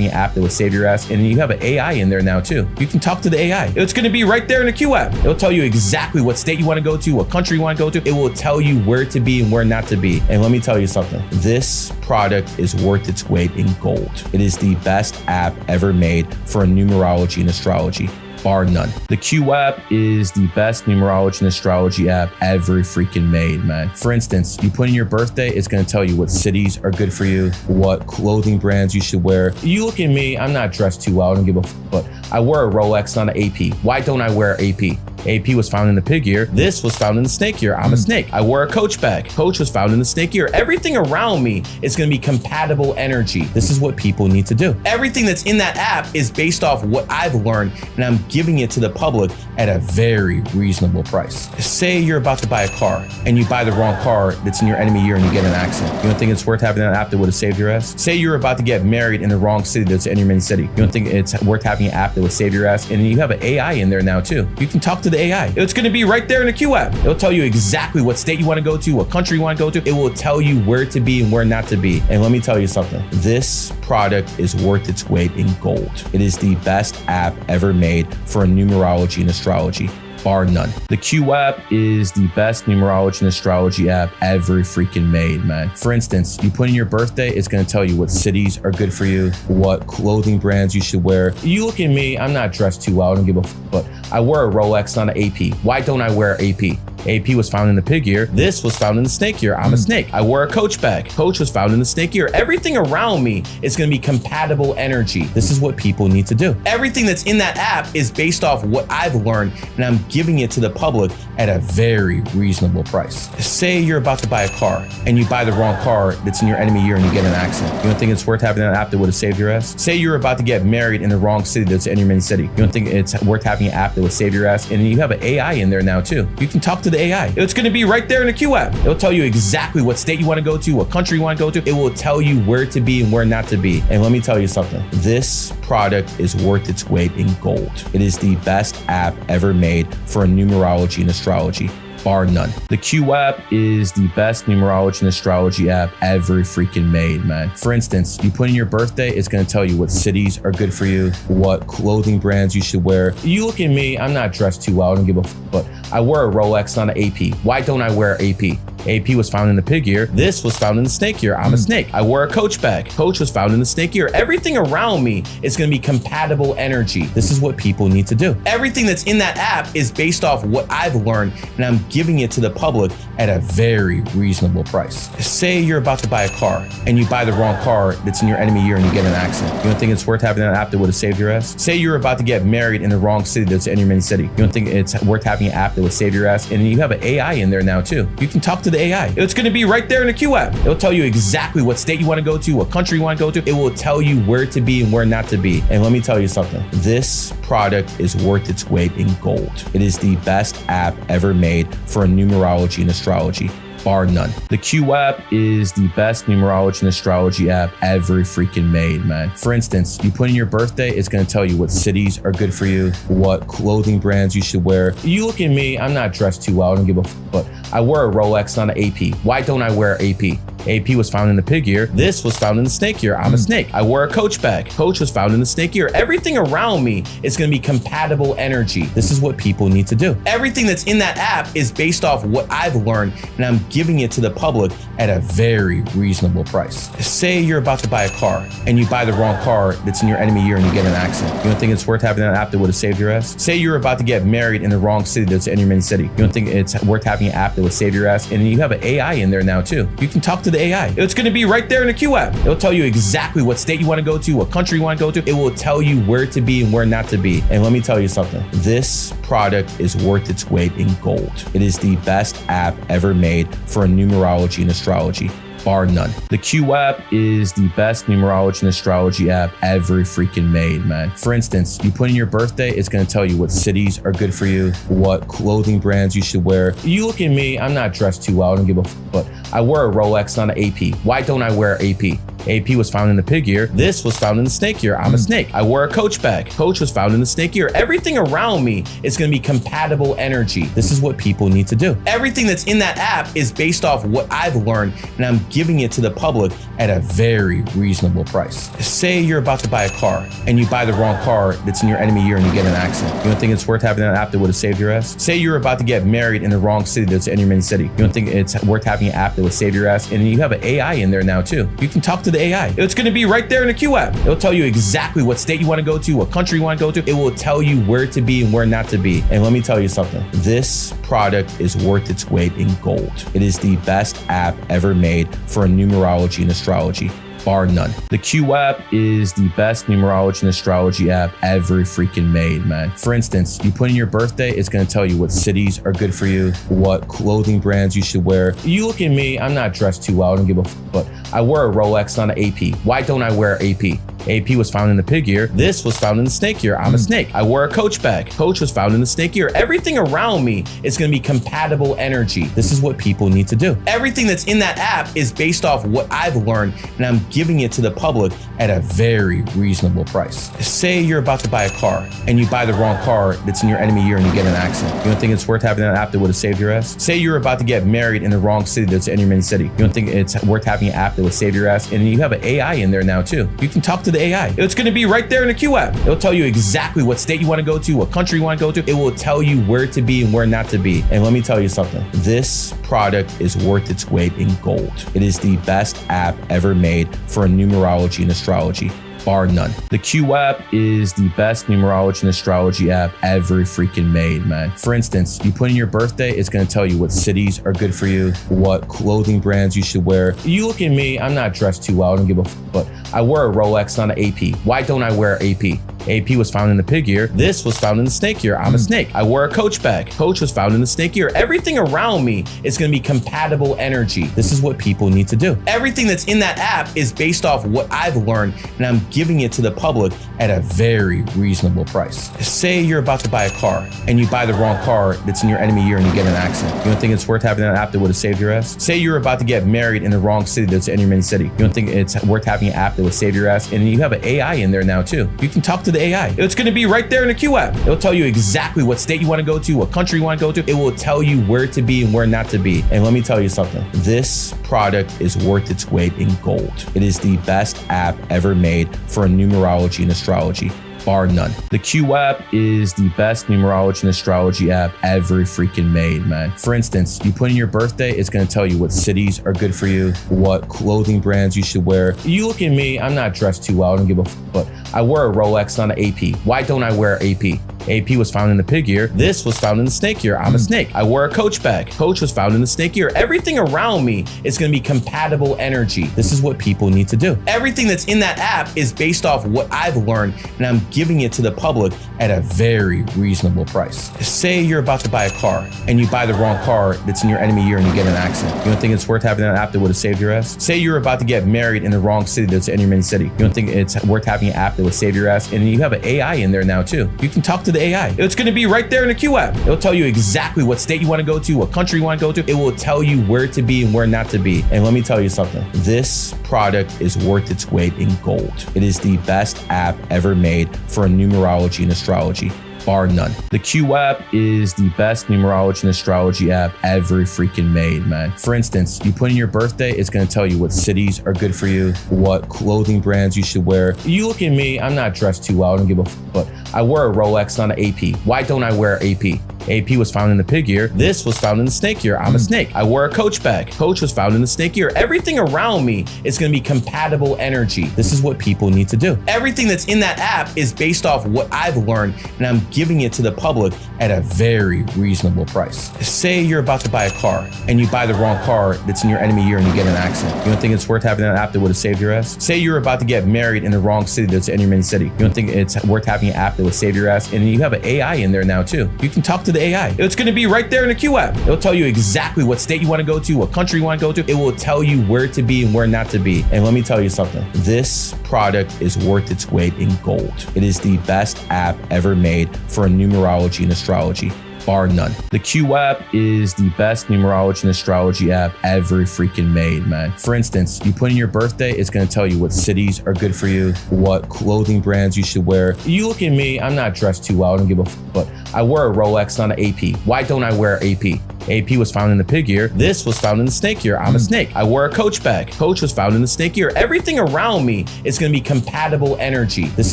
app that would save your ass, and you have an AI in there now too. You can talk to the AI. It's going to be right there in the Q app. It'll tell you exactly what state you want to go to, what country you want to go to. It will tell you where to be and where not to be. And let me tell you something. This product is worth its weight in gold. It is the best app ever made for numerology and astrology, bar none. The Q app is the best numerology and astrology app ever freaking made, man. For instance, you put in your birthday, it's going to tell you what cities are good for you, what clothing brands you should wear. You look at me, I'm not dressed too well, I don't give a f, but I wear a Rolex, not an AP. Why don't I wear AP? AP was found in the pig ear. This was found in the snake ear. I'm a snake. I wear a Coach bag. Coach was found in the snake ear. Everything around me is going to be compatible energy. This is what people need to do. Everything that's in that app is based off what I've learned, and I'm giving it to the public at a very reasonable price. Say you're about to buy a car and you buy the wrong car that's in your enemy year and you get in an accident. You don't think it's worth having an app that would have saved your ass? Say you're about to get married in the wrong city that's in your main city. You don't think it's worth having an app that would save your ass? And you have an AI in there now too. You can talk to the AI. It's going to be right there in the Q app. It'll tell you exactly what state you want to go to, what country you want to go to. It will tell you where to be and where not to be. And let me tell you something. This product is worth its weight in gold. It is the best app ever made for numerology and astrology, bar none. The Q app is the best numerology and astrology app ever freaking made, man. For instance, you put in your birthday, it's going to tell you what cities are good for you, what clothing brands you should wear. You look at me, I'm not dressed too well, I don't give a f, but I wear a Rolex, not an AP. Why don't I wear AP? AP was found in the pig ear. This was found in the snake ear. I'm a snake. I wear a Coach bag. Coach was found in the snake ear. Everything around me is going to be compatible energy. This is what people need to do. Everything that's in that app is based off what I've learned, and I'm giving it to the public at a very reasonable price. Say you're about to buy a car and you buy the wrong car that's in your enemy year and you get in an accident. You don't think it's worth having an app that would have saved your ass? Say you're about to get married in the wrong city that's in your main city. You don't think it's worth having an app that would save your ass? And you have an AI in there now too. You can talk to the AI. It's going to be right there in the Q app. It'll tell you exactly what state you want to go to, what country you want to go to. It will tell you where to be and where not to be. And let me tell you something. This product is worth its weight in gold. It is the best app ever made for numerology and astrology, bar none. The Q app is the best numerology and astrology app ever freaking made, man. For instance, you put in your birthday, it's going to tell you what cities are good for you, what clothing brands you should wear. You look at me, I'm not dressed too well, I don't give a f, but I wear a Rolex, not an AP. Why don't I wear AP? AP was found in the pig ear. This was found in the snake ear. I'm a snake. I wear a Coach bag. Coach was found in the snake ear. Everything around me is going to be compatible energy. This is what people need to do. Everything that's in that app is based off what I've learned, and I'm giving it to the public at a very reasonable price. Say you're about to buy a car and you buy the wrong car that's in your enemy year and you get in an accident. You don't think it's worth having an app that would have saved your ass? Say you're about to get married in the wrong city that's in your main city. You don't think it's worth having an app that would save your ass? And you have an AI in there now too. You can talk to the AI. It's going to be right there in the Q app. It'll tell you exactly what state you want to go to, what country you want to go to. It will tell you where to be and where not to be. And let me tell you something. This product is worth its weight in gold. It is the best app ever made for numerology and astrology, bar none. The Q app is the best numerology and astrology app ever freaking made, man. For instance, you put in your birthday, it's going to tell you what cities are good for you, what clothing brands you should wear. You look at me, I'm not dressed too well, I don't give a f, but I wear a Rolex, not an AP. Why don't I wear AP? AP was found in the pig ear. This was found in the snake ear. I'm a snake. I wear a Coach bag. Coach was found in the snake ear. Everything around me is going to be compatible energy. This is what people need to do. Everything that's in that app is based off what I've learned, and I'm giving it to the public at a very reasonable price. Say you're about to buy a car and you buy the wrong car that's in your enemy year and you get in an accident. You don't think it's worth having an app that would have saved your ass? Say you're about to get married in the wrong city that's in your main city. You don't think it's worth having an app that would save your ass? And you have an AI in there now too. You can talk to the AI. It's going to be right there in the Q app. It'll tell you exactly what state you want to go to, what country you want to go to. It will tell you where to be and where not to be. And let me tell you something. This product is worth its weight in gold. It is the best app ever made for numerology and astrology, bar none. The Q app is the best numerology and astrology app ever freaking made, man. For instance, you put in your birthday, it's going to tell you what cities are good for you, what clothing brands you should wear. You look at me, I'm not dressed too well, I don't give a f, but I wear a Rolex, not an AP. Why don't I wear AP? AP was found in the pig year. This was found in the snake year. I'm a snake. I wear a Coach bag. Coach was found in the snake year. Everything around me is going to be compatible energy. This is what people need to do. Everything that's in that app is based off what I've learned, and I'm giving it to the public at a very reasonable price. Say you're about to buy a car and you buy the wrong car that's in your enemy year and you get in an accident. You don't think it's worth having an app that would have saved your ass? Say you're about to get married in the wrong city that's in your main city. You don't think it's worth having an app that would save your ass? And you have an AI in there now too. You can talk to the AI. It's going to be right there in the Q app. It'll tell you exactly what state you want to go to, what country you want to go to. It will tell you where to be and where not to be. And let me tell you something. This product is worth its weight in gold. It is the best app ever made for numerology and astrology, bar none. The Q app is the best numerology and astrology app ever freaking made, man. For instance, you put in your birthday, it's going to tell you what cities are good for you, what clothing brands you should wear. You look at me, I'm not dressed too well, I don't give a f, but I wear a Rolex, not an AP. Why don't I wear AP? AP was found in the pig year. This was found in the snake year. I'm a snake. I wear a Coach bag. Coach was found in the snake year. Everything around me is going to be compatible energy. This is what people need to do. Everything that's in that app is based off what I've learned, and I'm giving it to the public at a very reasonable price. Say you're about to buy a car and you buy the wrong car that's in your enemy year and you get in an accident. You don't think it's worth having an app that would have saved your ass? Say you're about to get married in the wrong city that's in your main city. You don't think it's worth having an app that would save your ass? And you have an AI in there now too. You can talk to the AI. It's going to be right there in the Q app. It'll tell you exactly what state you want to go to, what country you want to go to. It will tell you where to be and where not to be. And let me tell you something. This product is worth its weight in gold. It is the best app ever made for numerology and astrology, bar none. The Q app is the best numerology and astrology app ever freaking made, man. For instance, you put in your birthday, it's going to tell you what cities are good for you, what clothing brands you should wear. You look at me, I'm not dressed too well, I don't give a f, but I wear a Rolex, not an AP. Why don't I wear AP? AP was found in the pig year. This was found in the snake year. I'm a snake. I wear a Coach bag. Coach was found in the snake year. Everything around me is going to be compatible energy. This is what people need to do. Everything that's in that app is based off what I've learned, and I'm giving it to the public at a very reasonable price. Say you're about to buy a car and you buy the wrong car that's in your enemy year and you get in an accident. You don't think it's worth having an app that would have saved your ass? Say you're about to get married in the wrong city that's in your main city. You don't think it's worth having an app that would save your ass? And you have an AI in there now too. You can talk to the AI. It's going to be right there in the Q app. It'll tell you exactly what state you want to go to, what country you want to go to. It will tell you where to be and where not to be. And let me tell you something. This product is worth its weight in gold. It is the best app ever made for numerology and astrology, bar none. The Q app is the best numerology and astrology app ever freaking made, man. For instance, you put in your birthday, it's going to tell you what cities are good for you, what clothing brands you should wear. You look at me, I'm not dressed too well, I don't give a f, but I wear a Rolex, not an AP. Why don't I wear AP? AP was found in the pig year. This was found in the snake year. I'm a snake. I wear a Coach bag. Coach was found in the snake year. Everything around me is going to be compatible energy. This is what people need to do. Everything that's in that app is based off what I've learned, and I'm giving it to the public at a very reasonable price. Say you're about to buy a car and you buy the wrong car that's in your enemy year and you get in an accident. You don't think it's worth having an app that would have saved your ass? Say you're about to get married in the wrong city that's in your main city. You don't think it's worth having an app that would save your ass? And you have an AI in there now too. You can talk to the AI. It's going to be right there in the Q app. It'll tell you exactly what state you want to go to, what country you want to go to. It will tell you where to be and where not to be. And let me tell you something. This product is worth its weight in gold. It is the best app ever made for numerology and astrology, bar none. The Q app is the best numerology and astrology app ever freaking made, man. For instance, you put in your birthday, it's going to tell you what cities are good for you, what clothing brands you should wear. You look at me, I'm not dressed too well, I don't give a f, but I wear a Rolex, not an AP. Why don't I wear AP? AP was found in the pig year. This was found in the snake year. I'm a snake. I wear a Coach bag. Coach was found in the snake year. Everything around me is going to be compatible energy. This is what people need to do. Everything that's in that app is based off what I've learned, and I'm giving it to the public at a very reasonable price. Say you're about to buy a car and you buy the wrong car that's in your enemy year and you get in an accident. You don't think it's worth having an app that would have saved your ass? Say you're about to get married in the wrong city that's in your main city. You don't think it's worth having an app that would save your ass? And you have an AI in there now too. You can talk to the AI. It's going to be right there in the Q app. It'll tell you exactly what state you want to go to, what country you want to go to. It will tell you where to be and where not to be. And let me tell you something. This product is worth its weight in gold. It is the best app ever made for numerology and astrology, bar none. The Q app is the best numerology and astrology app ever freaking made, man. For instance, you put in your birthday, it's going to tell you what cities are good for you, what clothing brands you should wear. You look at me, I'm not dressed too well, I don't give a f, but I wear a Rolex, not an AP. Why don't I wear AP? AP was found in the pig ear. This was found in the snake ear. I'm a snake. I wear a Coach bag. Coach was found in the snake ear. Everything around me is going to be compatible energy. This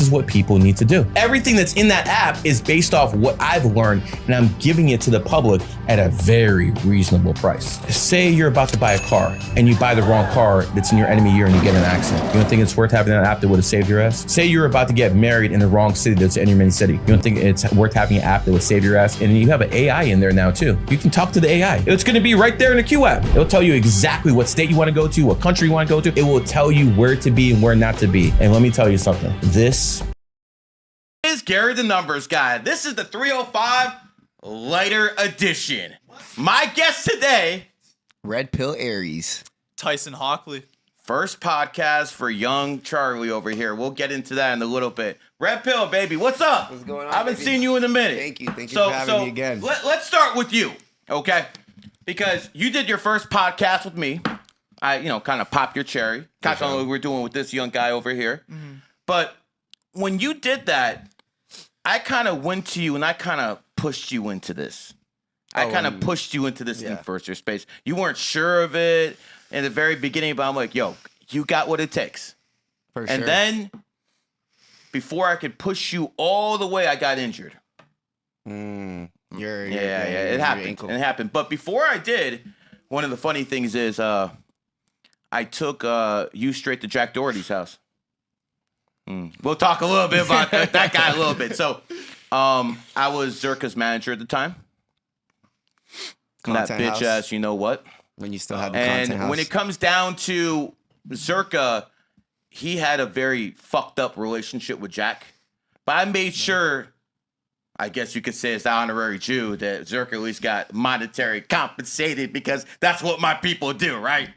is what people need to do. Everything that's in that app is based off what I've learned, and I'm giving it to the public at a very reasonable price. Say you're about to buy a car and you buy the wrong car that's in your enemy year and you get in an accident. You don't think it's worth having an app that would have saved your ass? Say you're about to get married in the wrong city that's in your mini city. You don't think it's worth having an app that would save your ass? And you have an AI in there now too. You can talk to the AI. It's going to be right there in the Q app. It'll tell you exactly what state you want to go to, what country you want to go to. It will tell you where to be and where not to be. And let me tell you something. This is Garry the Numbers Guy. This is the 305 Lighter Edition. My guest today, Redpill Aries. Tyson Hockley. First podcast for young Charlie over here. We'll get into that in a little bit. Red Pill, baby, what's up? What's going on? I haven't seen you in a minute. Thank you for having me again. Let's start with you, okay? Because you did your first podcast with me. I, kind of popped your cherry. Kind of what we're doing with this young guy over here. Mm-hmm. But when you did that, I kind of went to you and I kind of pushed you into this. I kind of pushed you into this influencer space. You weren't sure of it in the very beginning, but I'm like, yo, you got what it takes. For sure. And then, before I could push you all the way, I got injured. It happened. It happened. But before I did, one of the funny things is I took you straight to Jack Doherty's house. We'll talk a little bit about that guy a little bit. So I was ZHERKA's manager at the time. Content that bitch house. ass, you know what? When you still had the content house. And when it comes down to ZHERKA, he had a very fucked up relationship with Jack. But I made sure, I guess you could say as the honorary Jew, that ZHERKA at least got monetary compensated because that's what my people do, right?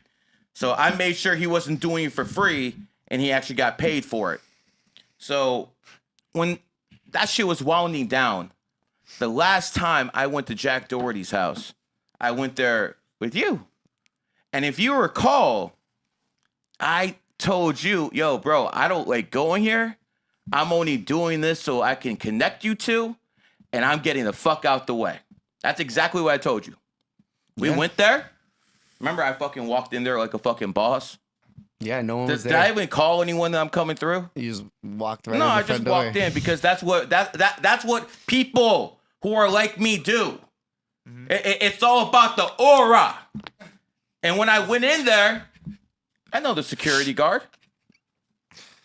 So I made sure he wasn't doing it for free and he actually got paid for it. So when that shit was winding down, the last time I went to Jack Doherty's house, I went there with you. And if you recall, I told you, yo, bro, I don't like going here. I'm only doing this so I can connect you two, and I'm getting the fuck out the way. That's exactly what I told you. We went there. Remember, I fucking walked in there like a fucking boss. Yeah, no one was there. Did I even call anyone that I'm coming through? You just walked right. No, in the I just front door. walked in because that's what people who are like me do. Mm-hmm. It's all about the aura. And when I went in there, I know the security guard.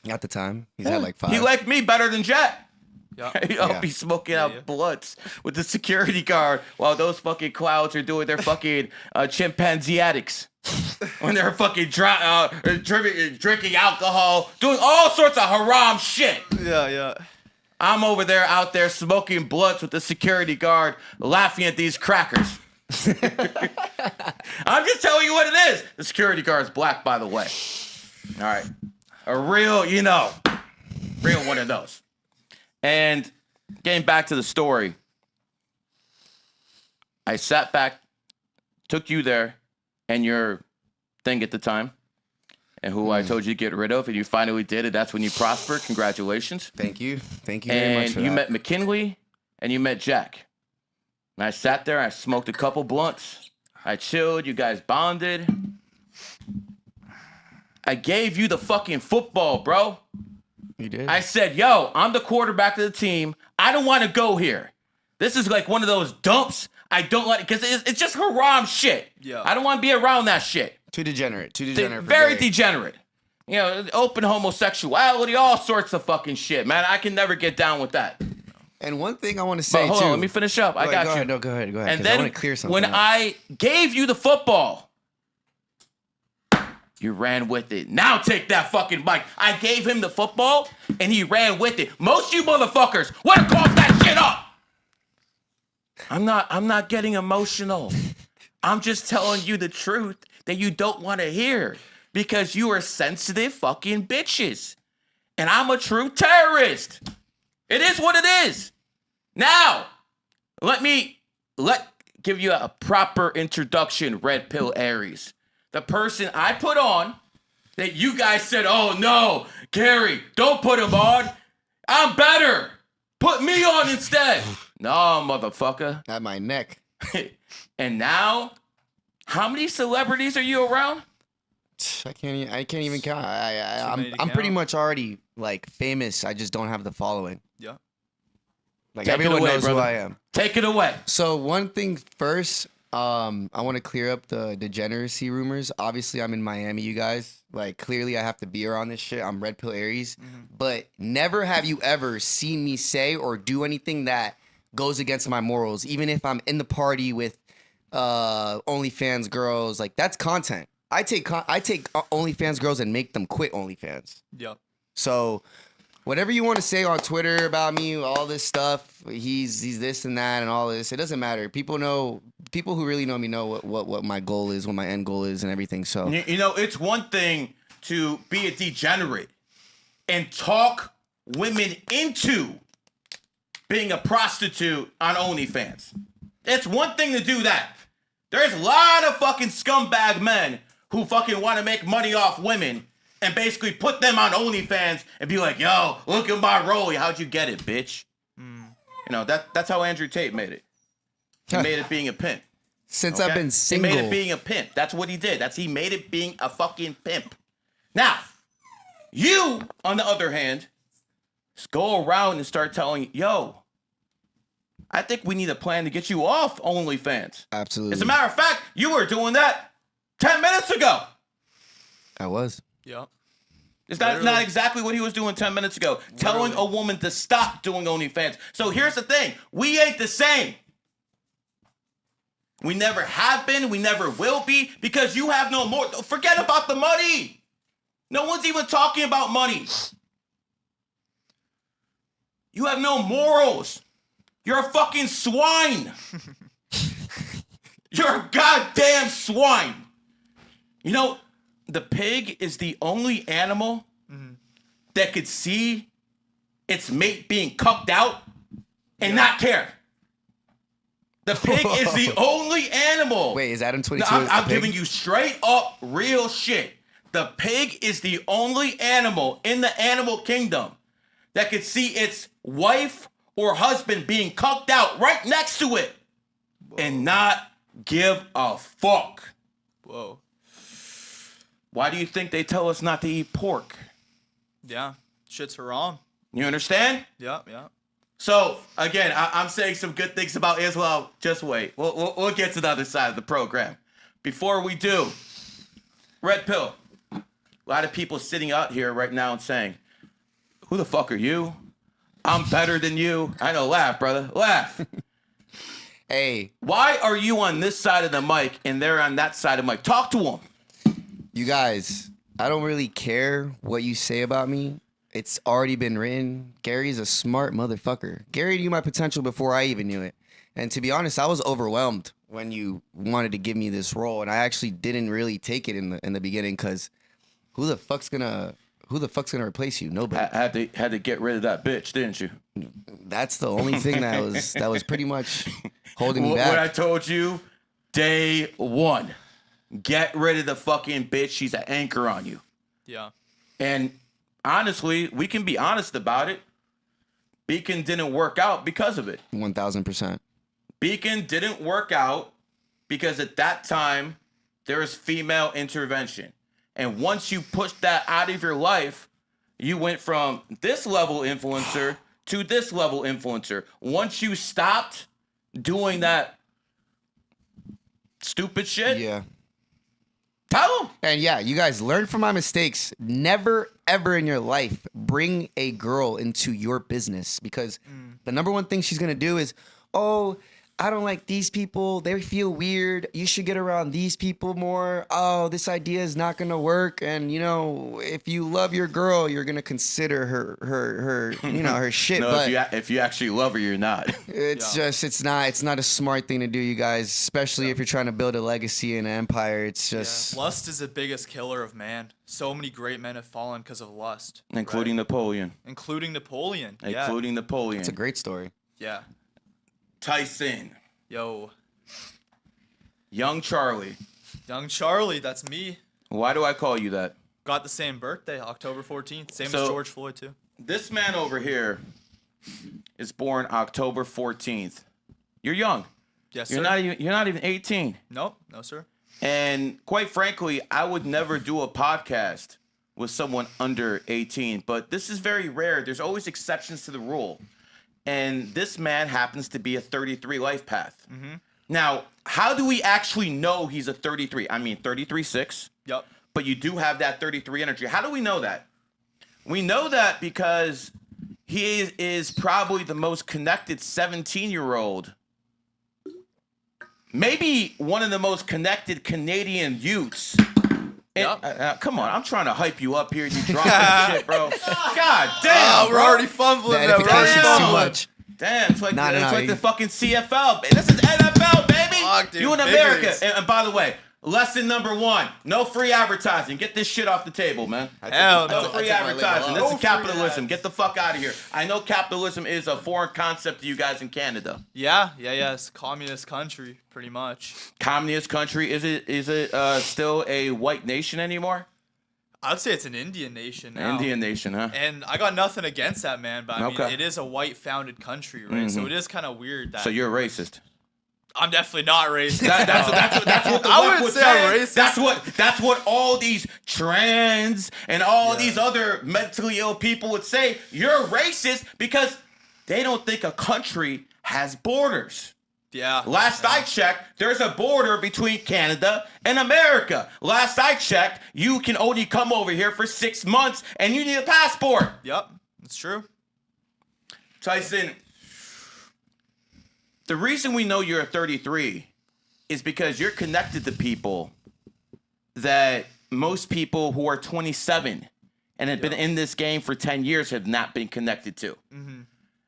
At the time, he's had like 5. He liked me better than Jack. Yeah. Be smoking out blunts with the security guard while those fucking clouds are doing their fucking chimpanzee addicts. When they're fucking drinking alcohol, doing all sorts of haram shit. Yeah. I'm over there, out there, smoking blunts with the security guard, laughing at these crackers. I'm just telling you what it is. The security guard's black, by the way. All right. A real, real one of those. And getting back to the story, I sat back, took you there, and your thing at the time, and who I told you to get rid of, and you finally did it. That's when you prospered. Congratulations. Thank you very much for And you that. met McKinley, and you met Jack. And I sat there, I smoked a couple blunts, I chilled, you guys bonded. I gave you the fucking football, bro. You did. I said, yo, I'm the quarterback of the team. I don't want to go here. This is like one of those dumps. I don't like it because it's just haram shit. Yeah. I don't want to be around that shit. Too degenerate. for Very Garry. degenerate. Open homosexuality, all sorts of fucking shit, man. I can never get down with that. And one thing I want to say But hold too. on, let me finish up. I got go you. Ahead, no, go ahead. And 'cause I then want to clear something when up. I gave you the football, you ran with it. Now take that fucking mic. I gave him the football, and he ran with it. Most of you motherfuckers would have coughed that shit up. I'm not getting emotional. I'm just telling you the truth that you don't want to hear because you are sensitive fucking bitches. And I'm a true terrorist. It is what it is. Now, let me give you a proper introduction, Red Pill Aries. The person I put on that you guys said, oh no, Garry, don't put him on. I'm better. Put me on instead. No, motherfucker. At my neck. And now, how many celebrities are you around? I can't even count. many to I'm pretty count. much already like famous. I just don't have the following. Yeah. Like Take it everyone away, knows brother. who I am. Take it away. So one thing first, I want to clear up the degeneracy rumors. Obviously, I'm in Miami, you guys. Like clearly, I have to be around this shit. I'm Redpill Aries, but never have you ever seen me say or do anything that goes against my morals. Even if I'm in the party with OnlyFans girls, like that's content. I take OnlyFans girls and make them quit OnlyFans. Yeah. So whatever you want to say on Twitter about me, all this stuff, he's this and that and all this, it doesn't matter. People who really know me know what my goal is, what my end goal is and everything. So You know, it's one thing to be a degenerate and talk women into being a prostitute on OnlyFans. It's one thing to do that. There's a lot of fucking scumbag men who fucking want to make money off women and basically put them on OnlyFans and be like, yo, look at my rollie. How'd you get it, bitch? You know, that's how Andrew Tate made it. He made it being a pimp. since Okay? I've been single, He made it being a pimp. That's what he did. He made it being a fucking pimp. Now, you, on the other hand, just go around and start telling, yo, I think we need a plan to get you off OnlyFans. absolutely. As a matter of fact, you were doing that 10 minutes ago. I was. Yeah. It's not Literally. exactly what he was doing 10 minutes ago. Telling a woman to stop doing OnlyFans. So here's the thing. We ain't the same. We never have been. We never will be. Because you have no more. Forget about the money. No one's even talking about money. You have no morals. You're a fucking swine. You're a goddamn swine. You know, the pig is the only animal that could see its mate being cucked out and not care. The pig is the only animal. Wait, is Adam No, 22? I'm giving you straight up real shit. The pig is the only animal in the animal kingdom that could see its wife or husband being cucked out right next to it and not give a fuck. Whoa. Why do you think they tell us not to eat pork? Yeah. Shit's wrong. You understand? Yeah. Yeah. So, again, I'm saying some good things about Islam. Just wait. We'll get to the other side of the program. Before we do, Red Pill. A lot of people sitting out here right now and saying, who the fuck are you? I'm better than you. I know, laugh, brother. Laugh. Hey, Why are you on this side of the mic and they're on that side of the mic? Talk to them. you guys, I don't really care what you say about me. It's already been written. Gary's a smart motherfucker. Garry knew my potential before I even knew it. And to be honest, I was overwhelmed when you wanted to give me this role, and I actually didn't really take it in the beginning because who the fuck's gonna replace you? Nobody. Had to get rid of that bitch, didn't you? That's the only thing that was pretty much holding me What I back. told you, day one. Get rid of the fucking bitch. She's an anchor on you. Yeah. And honestly, we can be honest about it. Beacon didn't work out because of it. 1000%. Beacon didn't work out because at that time, there was female intervention. And once you pushed that out of your life, you went from this level influencer to this level influencer. Once you stopped doing that stupid shit, Yeah. tell them. And yeah, you guys learn from my mistakes. Never, ever in your life bring a girl into your business because the number one thing she's going to do is, oh, I don't like these people. They feel weird. You should get around these people more. Oh, this idea is not going to work. And, you know, if you love your girl, you're going to consider her her shit. No, but if you actually love her, you're not. it's just, it's not a smart thing to do, you guys, especially if you're trying to build a legacy and an empire. It's just... Yeah. Lust is the biggest killer of man. So many great men have fallen because of lust. Including Napoleon. Including Napoleon. Yeah. Including Napoleon. It's a great story. Yeah. Tyson. Yo, Young Charlie. young Charlie, that's me. Why do I call you that? Got the same birthday, October 14th. Same So- as George Floyd, too. This man over here is born October 14th. You're young. Yes, sir. You're not even 18. Nope, no, sir. And quite frankly, I would never do a podcast with someone under 18, but this is very rare. There's always exceptions to the rule. And this man happens to be a 33 life path. Now, how do we actually know he's a 33? I mean, 33-6, Yep. but you do have that 33 energy. How do we know that? We know that because he is probably the most connected 17-year-old, maybe one of the most connected Canadian youths. Yep. Come on, I'm trying to hype you up here. You dropping shit, bro. God damn, we're bro. already The fumbling there, edification's bro. too much. Damn, it's like, No, it's like you- the fucking CFL. This is NFL, baby. Fuck, dude, You in big America. leagues. And by the way, lesson number 1, no free advertising. Get this shit off the table, man. Hell No no. free I took my label advertising. off. This No is free capitalism. ads. Get the fuck out of here. I know capitalism is a foreign concept to you guys in Canada. Yeah. It's a communist country, pretty much. Communist country. Is it still a white nation anymore? I'd say it's an Indian nation now. Indian nation, huh? And I got nothing against that, man, but I mean, Okay. it is a white-founded country, right? So it is kind of weird that So you're a racist. I'm definitely not racist. That's what the I left wouldn't would say I'm say. racist. That's what all these trans and all these other mentally ill people would say. You're racist because they don't think a country has borders. Yeah. Last I checked, there's a border between Canada and America. Last I checked, you can only come over here for 6 months and you need a passport. Yep, that's true. Tyson, the reason we know you're a 33 is because you're connected to people that most people who are 27 and have been in this game for 10 years have not been connected to.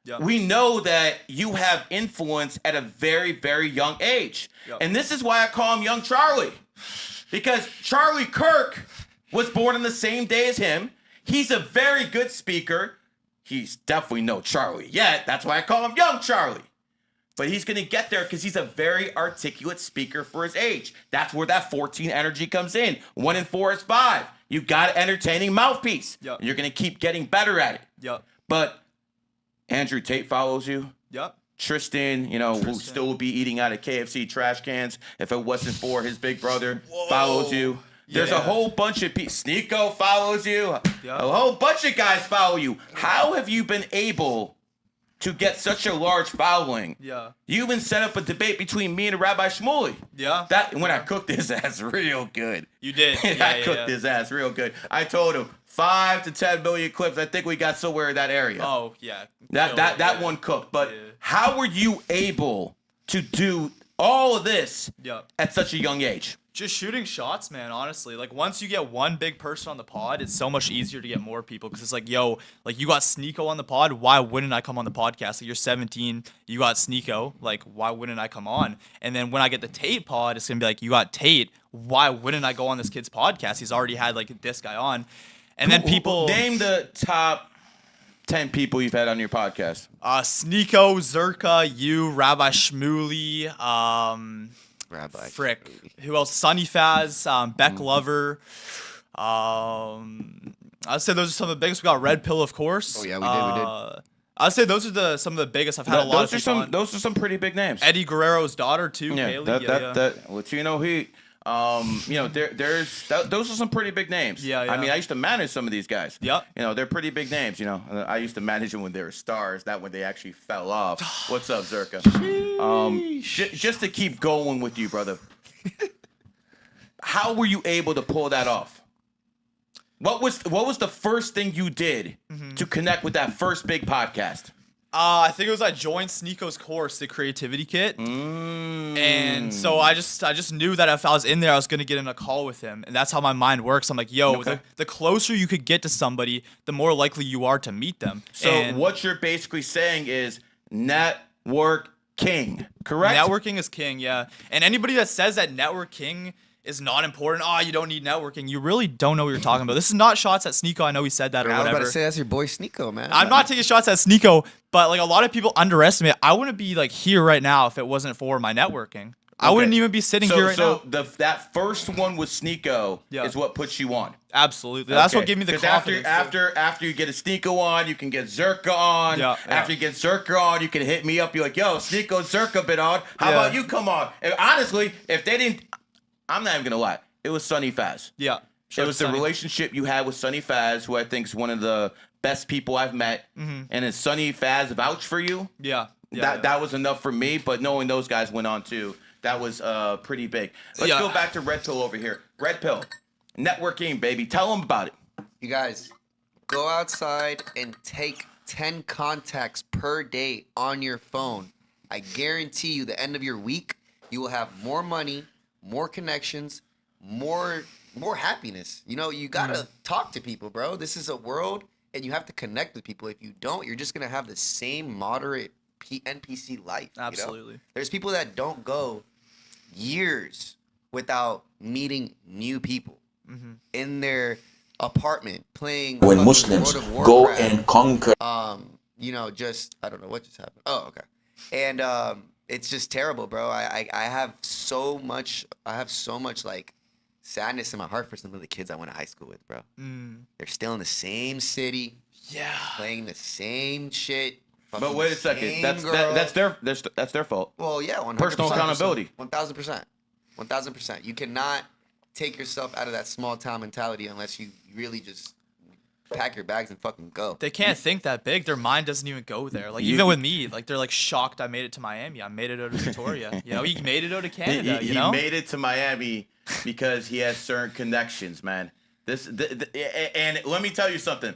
Yep. We know that you have influence at a very, very young age. Yep. And this is why I call him Young Charlie. Because Charlie Kirk was born on the same day as him. He's a very good speaker. He's definitely no Charlie yet. That's why I call him Young Charlie. But he's going to get there because he's a very articulate speaker for his age. That's where that 14 energy comes in. 1 in 4 is 5. You got an entertaining mouthpiece. Yep. And you're going to keep getting better at it. Yep. But Andrew Tate follows you. Yep. Tristan, who still would be eating out of KFC trash cans if it wasn't for his big brother, follows you. There's a Yeah. whole bunch of people. Sneako follows you. Yeah. A whole bunch of guys follow you. How have you been able to get such a large following? Yeah. You even set up a debate between me and Rabbi Shmuley. Yeah. That when I cooked his ass real good. You did. I cooked his ass real good. I told him 5 to 10 million clips. I think we got somewhere in that area. Oh, yeah. That one cooked. But how were you able to do all of this Yep. at such a young age? Just shooting shots, man, honestly. Like, once you get one big person on the pod, it's so much easier to get more people. Because it's like, yo, like, you got Sneako on the pod. Why wouldn't I come on the podcast? Like, you're 17. You got Sneako. Like, why wouldn't I come on? And then when I get the Tate pod, it's going to be like, you got Tate. Why wouldn't I go on this kid's podcast? He's already had, like, this guy on. And then people... Name the top 10 people you've had on your podcast. Sneako, ZHERKA, you, Rabbi Shmuley, Rabbi. frick. Who else? Sunny Faz, Beck Lover. I'd say those are some of the biggest. We got Red Pill, of course. Oh, yeah, we did. I'd say those are some of the biggest. I've had a lot of people on. Those are some pretty big names. Eddie Guerrero's daughter too, Yeah, Kaylee. Latino Heat. Those are some pretty big names. Yeah, I mean, yeah. I used to manage some of these guys. Yep. They're pretty big names. I used to manage them when they were stars, not when they actually fell off. What's up, ZHERKA? Just to keep going with you, brother. How were you able to pull that off? What was the first thing you did to connect with that first big podcast? I think it was I joined Sneako's course, the creativity kit, and so I just knew that if I was in there, I was gonna get in a call with him, and that's how my mind works. I'm like, yo, Okay. the closer you could get to somebody, the more likely you are to meet them. So And what you're basically saying is network king, correct? networking is king, yeah. And anybody that says that networking is not important. Oh, you don't need networking. You really don't know what you're talking about. This is not shots at Sneako. I know he said that or I was whatever. about to say that's your boy Sneako, man. I'm not taking shots at Sneako, but like a lot of people underestimate. I wouldn't be like here right now if it wasn't for my networking. I wouldn't even be sitting here right now. So that first one with Sneako Yeah. is what puts you on. Absolutely. That's what Okay. gave me the 'Cause confidence. After you get a Sneako on, you can get ZHERKA on. Yeah, After you get ZHERKA on, you can hit me up. You're like, yo, Sneako, ZHERKA been on. How Yeah. about you come on? And honestly, if they didn't, I'm not even gonna lie. It was Sunny Faz. Yeah. It was the relationship you had with Sunny Faz, who I think is one of the best people I've met. And if Sunny Faz vouch for you, Yeah. that was enough for me. But knowing those guys went on too, that was pretty big. Let's Yeah. go back to Red Pill over here. Red Pill, networking, baby. Tell them about it. You guys, go outside and take 10 contacts per day on your phone. I guarantee you, the end of your week, you will have more money, more connections, more happiness. You know, you gotta talk to people, bro. This is a world, and you have to connect with people. If you don't, you're just gonna have the same moderate NPC life. you know? Absolutely. There's people that don't go years without meeting new people in their apartment playing When fucking Muslims World of go Warcraft. and conquer You know, just I don't know what just happened. Oh, okay. And it's just terrible, bro. I have so much like sadness in my heart for some of the kids I went to high school with, bro. They're still in the same city, Yeah. playing the same shit. But fucking wait a the second. same That's girl. that's their fault. Well, yeah, 100%. Personal accountability. 1,000%. 1,000%. You cannot take yourself out of that small town mentality unless you really just pack your bags and fucking go. They can't think that big. Their mind doesn't even go there. Like You- even with me, like they're like shocked I made it to Miami. I made it out of Victoria. You know, he made it out of Canada. He You know, made it to Miami because he has certain connections, man. And let me tell you something.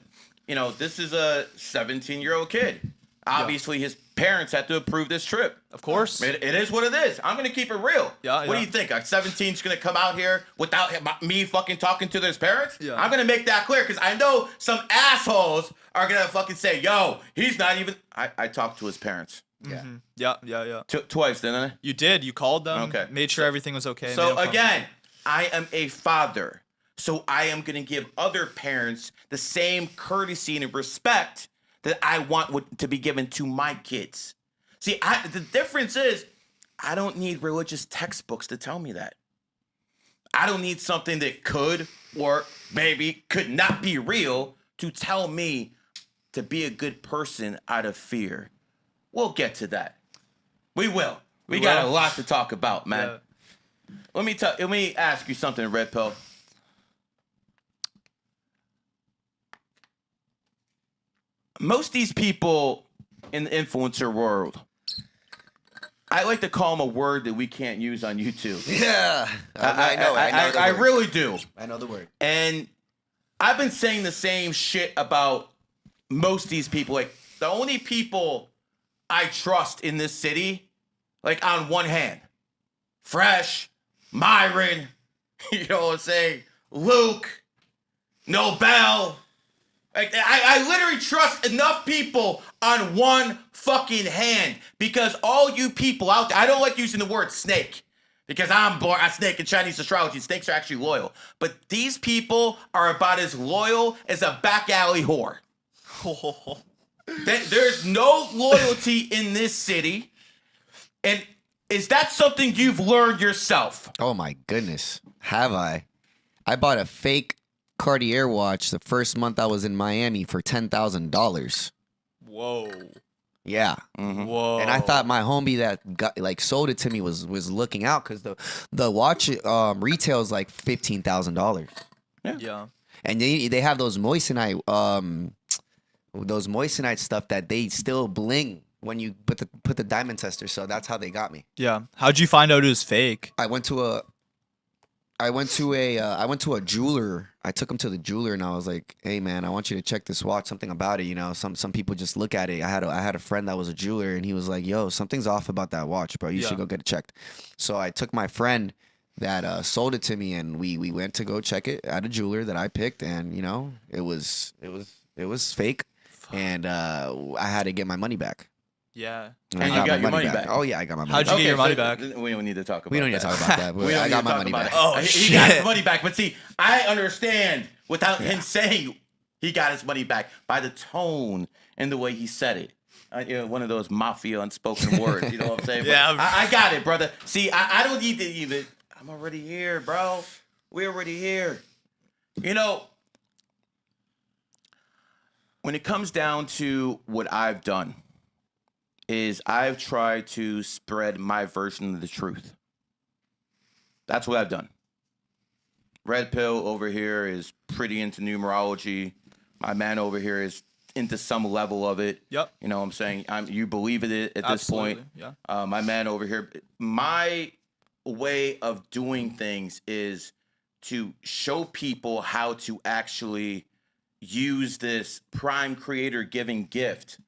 You know, this is a 17-year-old kid. Obviously, his parents had to approve this trip. of course. It is what it is. I'm gonna keep it real. Yeah, What do yeah. you think? A 17's gonna come out here without me fucking talking to their parents? Yeah. I'm gonna make that clear because I know some assholes are gonna fucking say, "Yo, he's not even." I talked to his parents Yeah. Yeah. twice, didn't I? You did. You called them. Okay. Made sure everything was okay. So made them again, I am a father. So I am going to give other parents the same courtesy and respect that I want to be given to my kids. See, the difference is I don't need religious textbooks to tell me that. I don't need something that could or maybe could not be real to tell me to be a good person out of fear. We'll get to that. We will. We got a will. lot to talk about, man. Yeah. Let me ask you something, Red Pill. Most of these people in the influencer world, I like to call them a word that we can't use on YouTube. Yeah. I know the I word. really do. I know the word. And I've been saying the same shit about most of these people. Like, the only people I trust in this city, like, on one hand, Fresh, Myron, you know what I'm saying, Luke, Nobel. Like, I literally trust enough people on one fucking hand because all you people out there, I don't like using the word snake because I'm born a snake in Chinese astrology. Snakes are actually loyal. But these people are about as loyal as a back alley whore. There's no loyalty in this city. And is that something you've learned yourself? Oh my goodness. Have I? I bought a fake Cartier watch the first month I was in Miami for $10,000. Whoa. Yeah. Whoa. And I thought my homie that got sold it to me was looking out because the watch retails like $15,000. Yeah. And they have those moissanite stuff that they still bling when you put the diamond tester. So that's how they got me. Yeah. How'd you find out it was fake? I went to a jeweler. I took him to the jeweler and I was like, "Hey man, I want you to check this watch. Something about it, you know. Some people just look at it. I had a friend that was a jeweler and he was like, "Yo, something's off about that watch, bro. You should go get it checked." So I took my friend that sold it to me and we went to go check it at a jeweler that I picked, and you know, it was fake, and I had to get my money back. Yeah. And And I you got your money back. Oh yeah, I got my money How'd back. you get your money back? We don't need to talk about We don't need to that. talk about that. But We don't I need got to my talk money about back. it. Oh, He got his shit. money back. But see, I understand without him saying he got his money back by the tone and the way he said it. One of those mafia unspoken words. You know what I'm saying? But Yeah. I got it, brother. See, I don't need to even. I'm already here, bro. We're already here. You know, when it comes down to what I've done, is I've tried to spread my version of the truth. That's what I've done. Red Pill over here is pretty into numerology. My man over here is into some level of it. Yep. You know what I'm saying? You believe it at this point. Yeah. My man over here, my way of doing things is to show people how to actually use this prime creator giving gift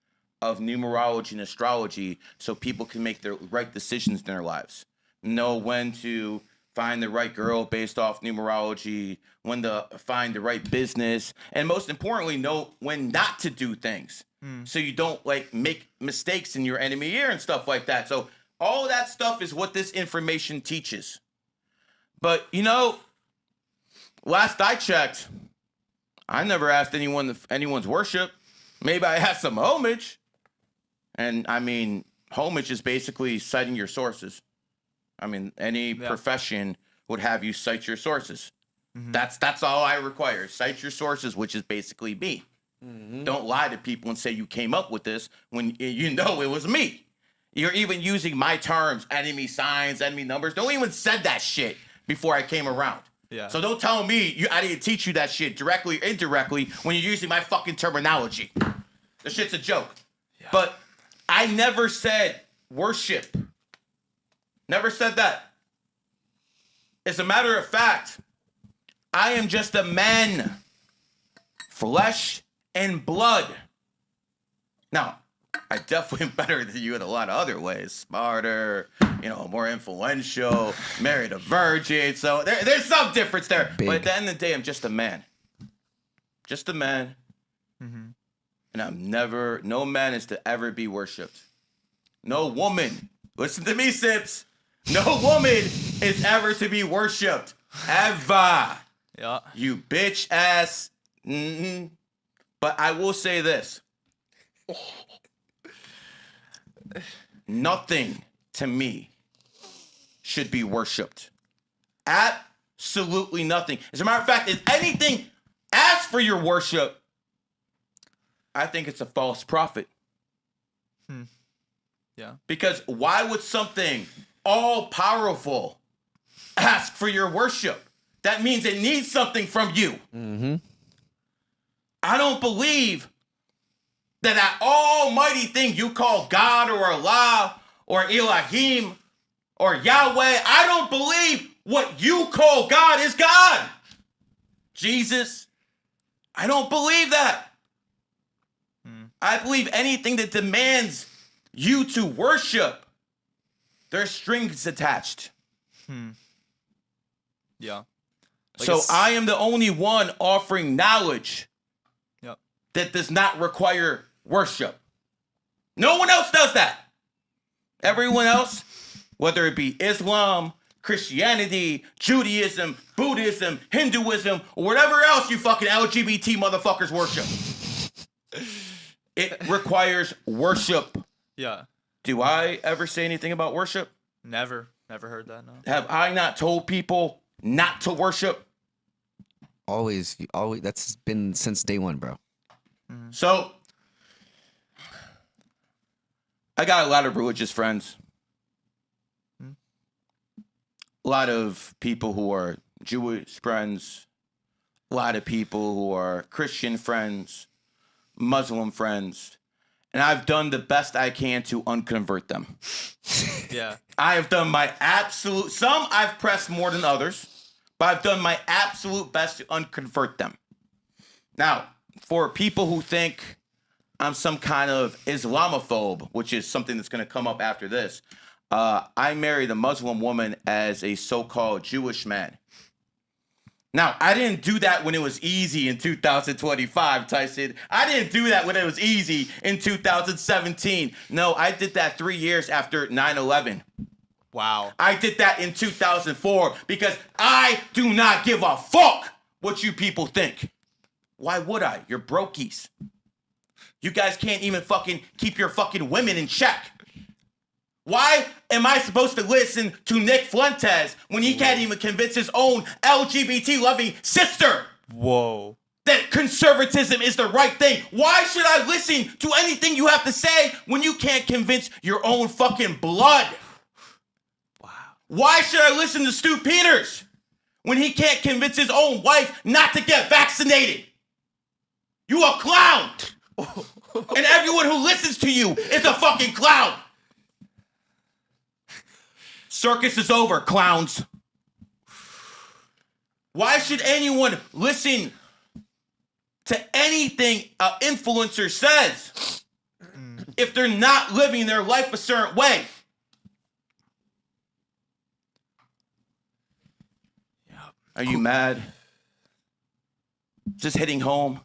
of numerology and astrology so people can make the right decisions in their lives. Know when to find the right girl based off numerology, when to find the right business, and most importantly, know when not to do things. So you don't like make mistakes in your enemy year and stuff like that. So all of that stuff is what this information teaches. But you know, last I checked, I never asked anyone's worship. Maybe I asked some homage. And I mean, homage is basically citing your sources. I mean, any profession would have you cite your sources. That's all I require. Cite your sources, which is basically me. Don't lie to people and say you came up with this when you know it was me. You're even using my terms, enemy signs, enemy numbers. Don't even said that shit before I came around. Yeah. So don't tell me I didn't teach you that shit directly or indirectly when you're using my fucking terminology. This shit's a joke. Yeah. But I never said worship. Never said that. As a matter of fact, I am just a man. Flesh and blood. Now, I definitely am better than you in a lot of other ways. Smarter, more influential, married a virgin. So there's some difference there. Big. But at the end of the day, I'm just a man. Just a man. And no man is to ever be worshipped. No woman. Listen to me, Sips. No woman is ever to be worshipped. Ever. Yeah. You bitch ass. But I will say this. Nothing to me should be worshipped. Absolutely nothing. As a matter of fact, if anything asks for your worship, I think it's a false prophet. Yeah. Because why would something all-powerful ask for your worship? That means it needs something from you. I don't believe that almighty thing you call God or Allah or Elohim or Yahweh, I don't believe what you call God is God. Jesus, I don't believe that. I believe anything that demands you to worship, there's strings attached. Yeah. So I am the only one offering knowledge that does not require worship. No one else does that. Everyone else, whether it be Islam, Christianity, Judaism, Buddhism, Hinduism, or whatever else you fucking LGBT motherfuckers worship, it requires worship. Yeah. Do I ever say anything about worship? Never heard that. No. Have I not told people not to worship? Always. That's been since day one, bro. So, I got a lot of religious friends. A lot of people who are Jewish friends. A lot of people who are Christian friends. Muslim friends. And I've done the best I can to unconvert them. Yeah. I have done my absolute... Some I've pressed more than others. But I've done my absolute best to unconvert them. Now, for people who think I'm some kind of Islamophobe, which is something that's going to come up after this, I married a Muslim woman as a so-called Jewish man. Now, I didn't do that when it was easy in 2025, Tyson. I didn't do that when it was easy in 2017. No, I did that 3 years after 9/11. Wow. I did that in 2004 because I do not give a fuck what you people think. Why would I? You're brokies. You guys can't even fucking keep your fucking women in check. Why am I supposed to listen to Nick Fuentes when he can't even convince his own LGBT-loving sister Whoa. that conservatism is the right thing? Why should I listen to anything you have to say when you can't convince your own fucking blood? Wow. Why should I listen to Stu Peters when he can't convince his own wife not to get vaccinated? You a clown. And everyone who listens to you is a fucking clown. Circus is over, clowns. Why should anyone listen to anything an influencer says if they're not living their life a certain way? Are you mad? Just hitting home?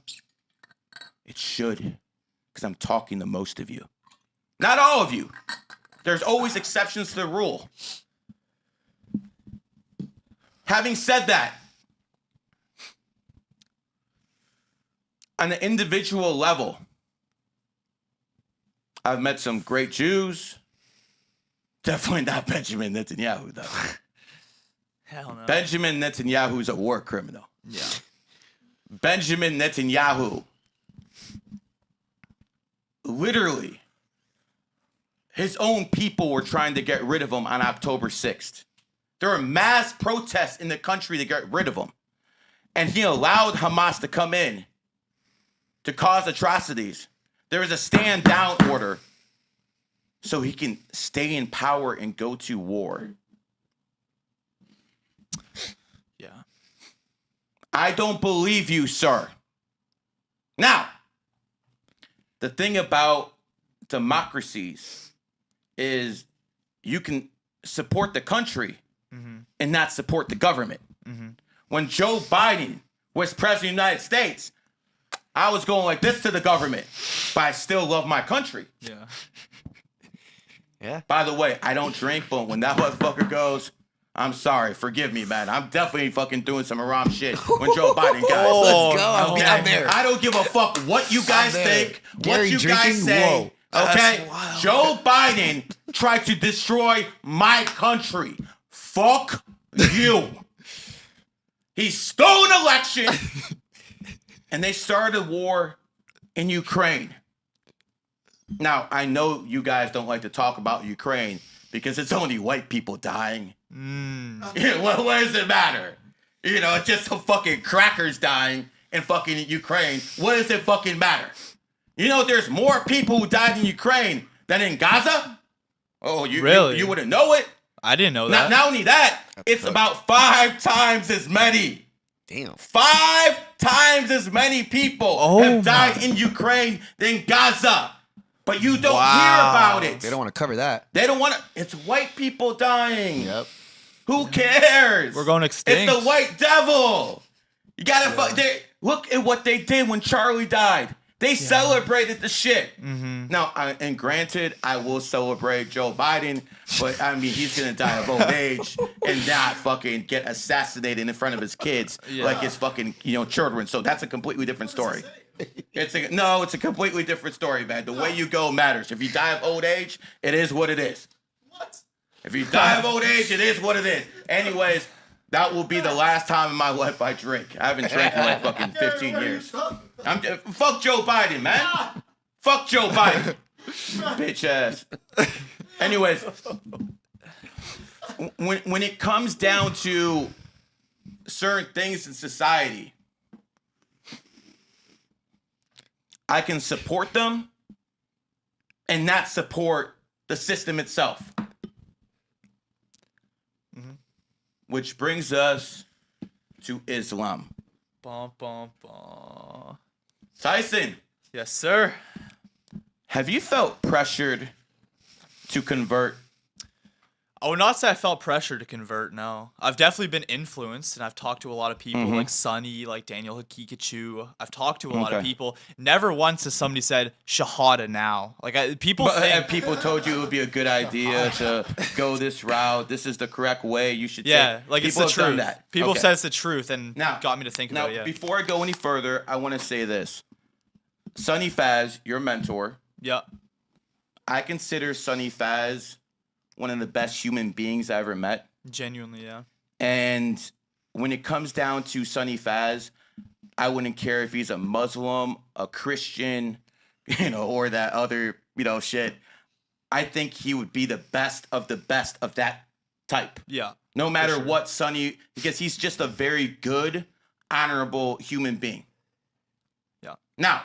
It should, because I'm talking to most of you. Not all of you. There's always exceptions to the rule. Having said that, on an individual level, I've met some great Jews. Definitely not Benjamin Netanyahu, though. Hell no. Benjamin Netanyahu is a war criminal. Yeah. Benjamin Netanyahu, literally, his own people were trying to get rid of him on October 6th. There were mass protests in the country to get rid of him. And he allowed Hamas to come in to cause atrocities. There was a stand down order so he can stay in power and go to war. Yeah. I don't believe you, sir. Now, the thing about democracies is you can support the country and not support the government. When Joe Biden was president of the United States, I was going like this to the government, but I still love my country. Yeah. Yeah. By the way, I don't drink, but when that motherfucker goes, I'm sorry, forgive me, man. I'm definitely fucking doing some Haram shit when Joe Biden goes. Let's go. Okay? I'm there. I don't give a fuck what you guys there. think, Gary what you drinking? guys say. Whoa. Okay? That's wild. Joe Biden tried to destroy my country. Fuck you. He stole an election and they started a war in Ukraine. Now, I know you guys don't like to talk about Ukraine because it's only white people dying. What does it matter? You know, it's just some fucking crackers dying in fucking Ukraine. What does it fucking matter? You know, there's more people who died in Ukraine than in Gaza? Oh, Really? You wouldn't know it? I didn't know that. Not only that, it's about 5 times as many. Damn. 5 times as many people have died in Ukraine than Gaza. But you don't hear about it. They don't want to cover that. They don't want to. It's white people dying. Yep. Who cares? We're going extinct. It's the white devil. You gotta look at what they did when Charlie died. They celebrated the shit. Now, and granted, I will celebrate Joe Biden, but I mean, he's gonna die of old age and not fucking get assassinated in front of his kids like his fucking children. So that's a completely different story. It's a completely different story, man. The way you go matters. If you die of old age, it is what it is. What? If you die of old age, it is what it is. Anyways, that will be the last time in my life I drink. I haven't drank in like fucking 15 years. Fuck Joe Biden, man. Fuck Joe Biden. Bitch ass. Anyways, when it comes down to certain things in society, I can support them and not support the system itself. Which brings us to Islam. Bum, bum, bum. Tyson, Yes, sir. have you felt pressured to convert? I would not say I felt pressure to convert. No, I've definitely been influenced, and I've talked to a lot of people like Sunny, like Daniel Hakikachu. I've talked to a lot of people. Never once has somebody said Shahada now. Like people think and people told you it would be a good idea to go this route. This is the correct way. You should. Like it's people the have done truth. that. People Okay. said it's the truth, and Now- got me to think about it. Yeah. Before I go any further, I want to say this. Sonny Faz, your mentor. Yeah. I consider Sonny Faz one of the best human beings I ever met. Genuinely, yeah. And when it comes down to Sonny Faz, I wouldn't care if he's a Muslim, a Christian, or that other, shit. I think he would be the best of that type. Yeah. No matter sure. what Sonny, because he's just a very good, honorable human being. Yeah. Now,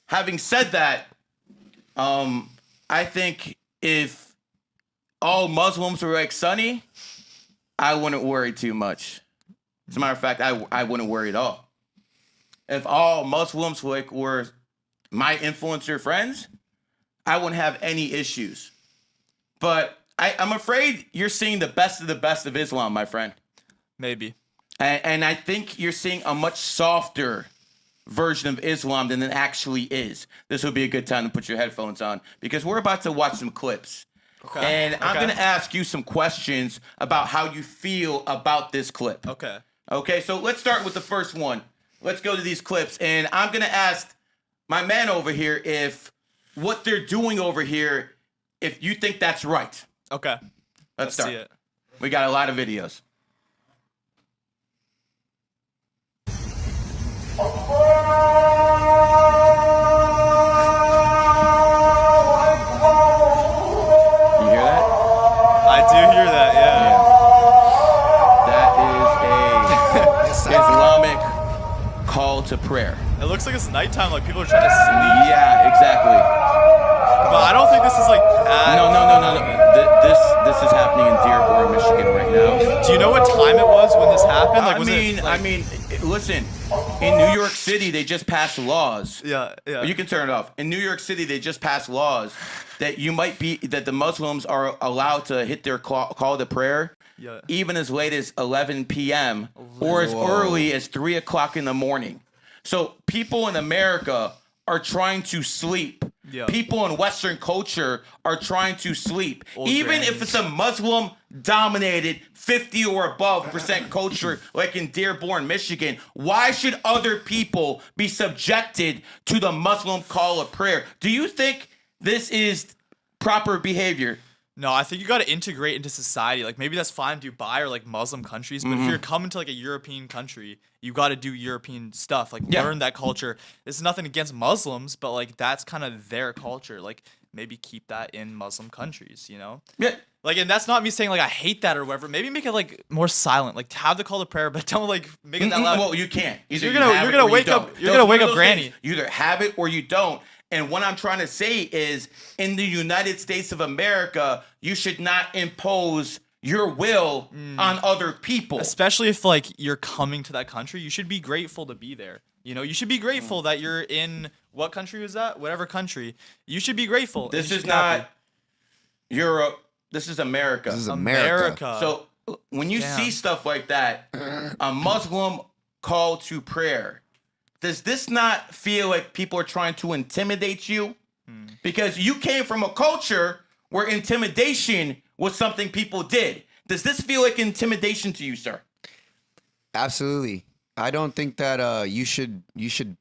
having said that, I think if all Muslims were like Sonny, I wouldn't worry too much. As a matter of fact, I wouldn't worry at all. If all Muslims were my influencer friends, I wouldn't have any issues. But I'm afraid you're seeing the best of Islam, my friend. Maybe. And I think you're seeing a much softer version of Islam than it actually is. This would be a good time to put your headphones on because we're about to watch some clips. Okay. And I'm Okay. going to ask you some questions about how you feel about this clip. Okay. Okay, so let's start with the first one. Let's go to these clips. And I'm going to ask my man over here if what they're doing over here, if you think that's right. Okay. Let's start. see it. We got a lot of videos. You hear that? I do hear that. Yeah. That is a Islamic call to prayer. It looks like it's nighttime. Like people are trying to sleep. Yeah, exactly. But I don't think this is like that. No. This is happening in Dearborn, Michigan right now. Do you know what time it was when this happened? Like, was it, like, I mean, listen. In New York City, they just passed laws. Yeah. You can turn it off. In New York City, they just passed laws that that the Muslims are allowed to hit their call to prayer, Yeah. even as late as 11 p.m. or as early as 3 o'clock in the morning. So people in America are trying to sleep. Yeah. People in Western culture are trying to sleep. Old Even if grannies. it's a Muslim-dominated 50 or above percent culture like in Dearborn, Michigan, why should other people be subjected to the Muslim call of prayer? Do you think this is proper behavior? No, I think you got to integrate into society. Like maybe that's fine in Dubai or like Muslim countries, but if you're coming to like a European country, you got to do European stuff. Like Yeah. learn that culture. This is nothing against Muslims, but like that's kind of their culture. Like maybe keep that in Muslim countries, you know? Yeah. Like, and that's not me saying like I hate that or whatever. Maybe make it like more silent. Like have the call to prayer, but don't like make it that loud. Well, you can't. Either You're you gonna- have you're it gonna or you wake up- don't. you're That's gonna one wake of up those Granny. things. You either have it or you don't. And what I'm trying to say is, in the United States of America, you should not impose your will on other people. Especially if like you're coming to that country, you should be grateful to be there. You know, you should be grateful that you're in what country was that? Whatever country. You should be grateful. and This you is should be happy. not Europe. This is America. This is America. So when you Damn. see stuff like that, a Muslim call to prayer, does this not feel like people are trying to intimidate you? Because you came from a culture where intimidation was something people did. Does this feel like intimidation to you, sir? Absolutely. I don't think that you should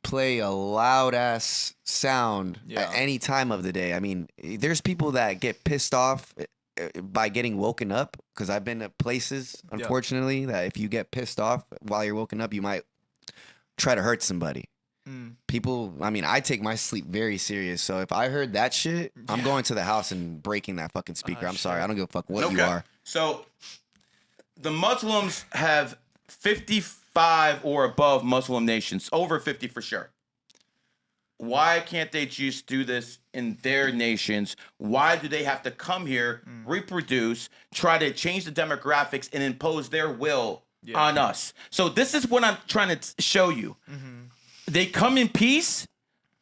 play a loud ass sound Yeah. at any time of the day. I mean, there's people that get pissed off by getting woken up, because I've been at places, unfortunately, that if you get pissed off while you're woken up, you might try to hurt somebody. People, I mean, I take my sleep very serious. So if I heard that shit, I'm going to the house and breaking that fucking speaker. I'm sorry. I don't give a fuck what you are. So the Muslims have 55 or above Muslim nations, over 50 for sure. Why can't they just do this in their nations? Why do they have to come here, reproduce, try to change the demographics, and impose their will on us? So this is what I'm trying to show you. They come in peace,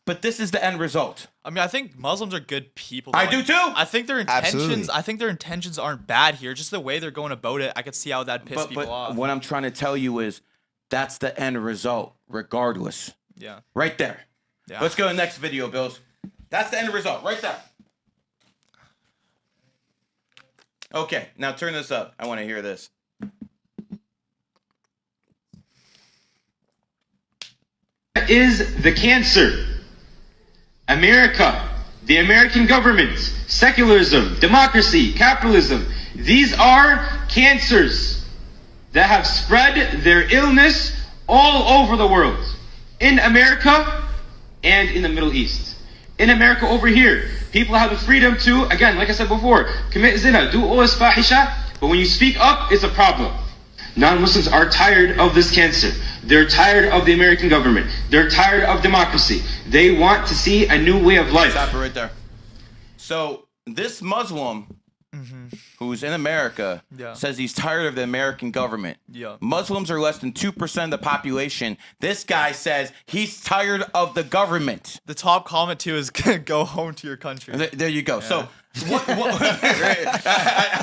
but this is the end result. I mean, I think Muslims are good people. I though. do Like, too. I think their intentions. Absolutely. I think their intentions aren't bad here. Just the way they're going about it, I could see how that piss people But off. what I'm trying to tell you is that's the end result, regardless. Yeah. Right there. Yeah. Let's go to the next video, Bills. That's the end result, right there. Okay, now turn this up. I want to hear this. Is the cancer. America, the American government, secularism, democracy, capitalism. These are cancers that have spread their illness all over the world. In America and in the Middle East. In America over here, people have the freedom to, again, like I said before, commit zina, do os fahisha, but when you speak up, it's a problem. Non-Muslims are tired of this cancer. They're tired of the American government. They're tired of democracy. They want to see a new way of life. Stop it right there. So this Muslim who's in America says he's tired of the American government. Yeah. Muslims are less than 2% of the population. This guy says he's tired of the government. The top comment too is go home to your country. There you go. So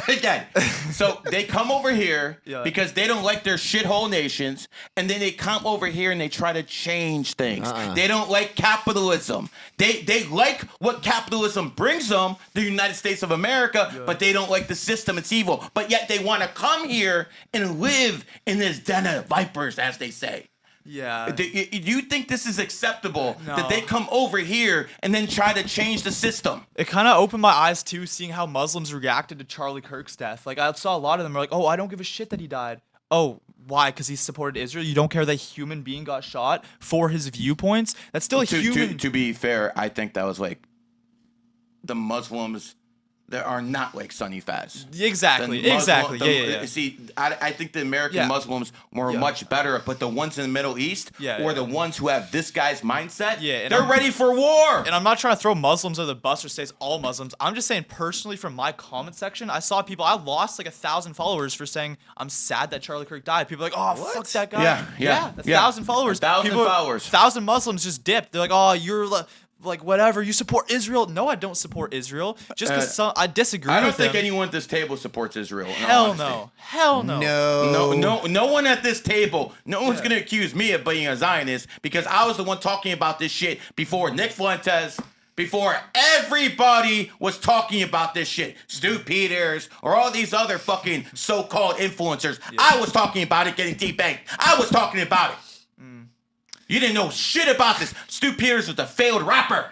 again, so they come over here because they don't like their shithole nations, and then they come over here and they try to change things. They don't like capitalism. They like what capitalism brings them, the United States of America, but they don't like the system. It's evil. But yet they want to come here and live in this den of vipers, as they say. Yeah. Do you think this is acceptable No. that they come over here and then try to change the system? It kind of opened my eyes too, seeing how Muslims reacted to Charlie Kirk's death. Like I saw a lot of them are like, "Oh, I don't give a shit that he died." Oh, why? Because he supported Israel. You don't care that a human being got shot for his viewpoints. That's still a human. To be fair, I think that was like the Muslims that are not like Sunni Faz. Exactly. The exactly. Muslim- Yeah. See, I think the American Muslims were much better, but the ones in the Middle East or the ones who have this guy's mindset, they're ready for war. And I'm not trying to throw Muslims under the bus or say it's all Muslims. I'm just saying personally from my comment section, I saw people, I lost like 1,000 followers for saying I'm sad that Charlie Kirk died. People are like, oh, fuck that guy. Yeah. 1,000 followers. 1,000 followers. 1,000 Muslims just dipped. They're like, oh, you're like whatever, you support Israel. No, I don't support Israel. Just because I disagree with I don't think them. anyone at this table supports Israel. in all Hell honesty. no. Hell no. No one at this table. No one's gonna accuse me of being a Zionist because I was the one talking about this shit before Nick Fuentes, before everybody was talking about this shit. Stu Peters or all these other fucking so-called influencers. I was talking about it getting debanked. I was talking about it. You didn't know shit about this. Stu Peters was a failed rapper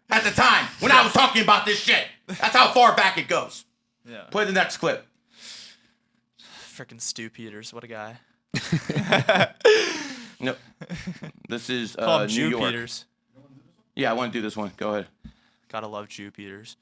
at the time when I was talking about this shit. That's how far back it goes. Yeah. Play the next clip. Freaking Stu Peters, what a guy. No, this is Call him New Jew York. Peters. Yeah, I want to do this one. Go ahead. Gotta love Jew Peters.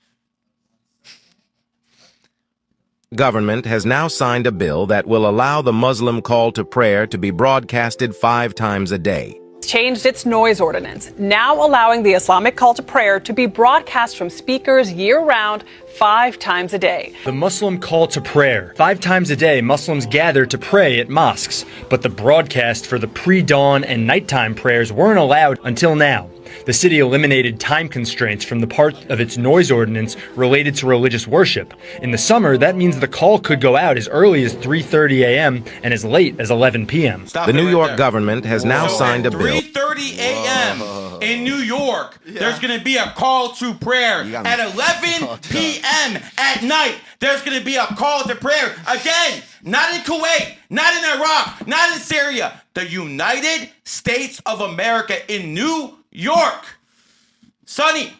Government has now signed a bill that will allow the Muslim call to prayer to be broadcasted 5 times a day. Changed its noise ordinance, now allowing the Islamic call to prayer to be broadcast from speakers year-round 5 times a day. The Muslim call to prayer. 5 times a day, Muslims gather to pray at mosques, but the broadcast for the pre-dawn and nighttime prayers weren't allowed until now. The city eliminated time constraints from the part of its noise ordinance related to religious worship. In the summer, that means the call could go out as early as 3:30 a.m. and as late as 11 p.m. The New York government has now signed a bill. 3:30 a.m. in New York, there's going to be a call to prayer. At 11 p.m. at night, there's going to be a call to prayer. Again, not in Kuwait, not in Iraq, not in Syria. The United States of America in New York. Sonny.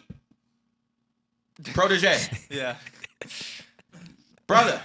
Protege. Yeah. Brother.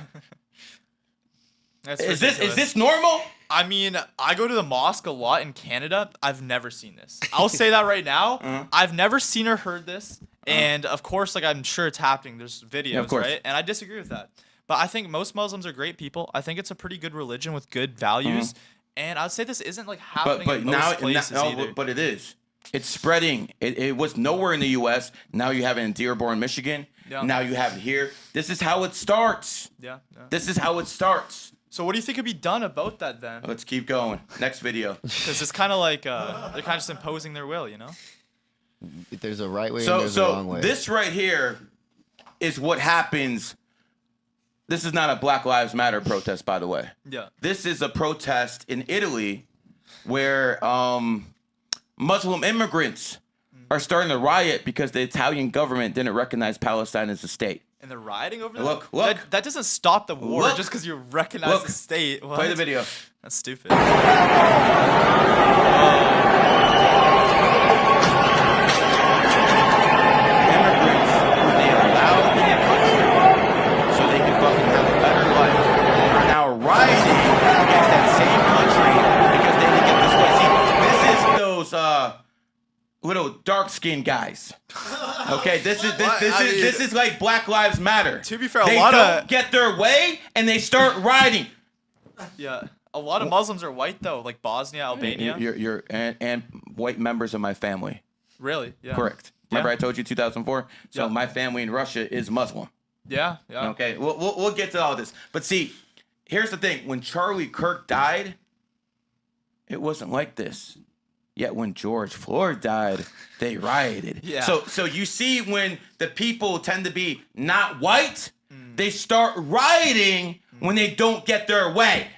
That's Is ridiculous. this normal? I mean, I go to the mosque a lot in Canada. I've never seen this. I'll say that right now. I've never seen or heard this. And of course, like I'm sure it's happening. There's videos, course. right? And I disagree with that. But I think most Muslims are great people. I think it's a pretty good religion with good values. And I'd say this isn't like happening But in now, most places either. but it is. It's spreading. It was nowhere in the U.S. Now you have it in Dearborn, Michigan. Yeah. Now you have it here. This is how it starts. Yeah. This is how it starts. So what do you think could be done about that then? Let's keep going. Next video. Because it's kind of like they're kind of just imposing their will, you know? There's a right way and there's a wrong way. This right here is what happens. This is not a Black Lives Matter protest, by the way. Yeah. This is a protest in Italy where Muslim immigrants are starting to riot because the Italian government didn't recognize Palestine as a state. And they're rioting over that? Look. That doesn't stop the war Look. just because you recognize the state. What? Play the video. That's stupid. Immigrants who they allowed in the country so they can fucking have a better life are now rioting against that same country because they didn't get this way. See, this is those little dark-skinned guys. Okay, this is like Black Lives Matter. To be fair, they a lot don't of get their way and they start rioting. yeah, a lot of Muslims are white though, like Bosnia, Albania. You're and white members of my family. Really? Yeah. Correct. Remember Yeah. I told you 2004? So Yeah. my family in Russia is Muslim. Yeah. Yeah. Okay, we'll get to all this. But see, here's the thing. When Charlie Kirk died, it wasn't like this. Yet when George Floyd died, they rioted. Yeah. So you see when the people tend to be not white, they start rioting when they don't get their way.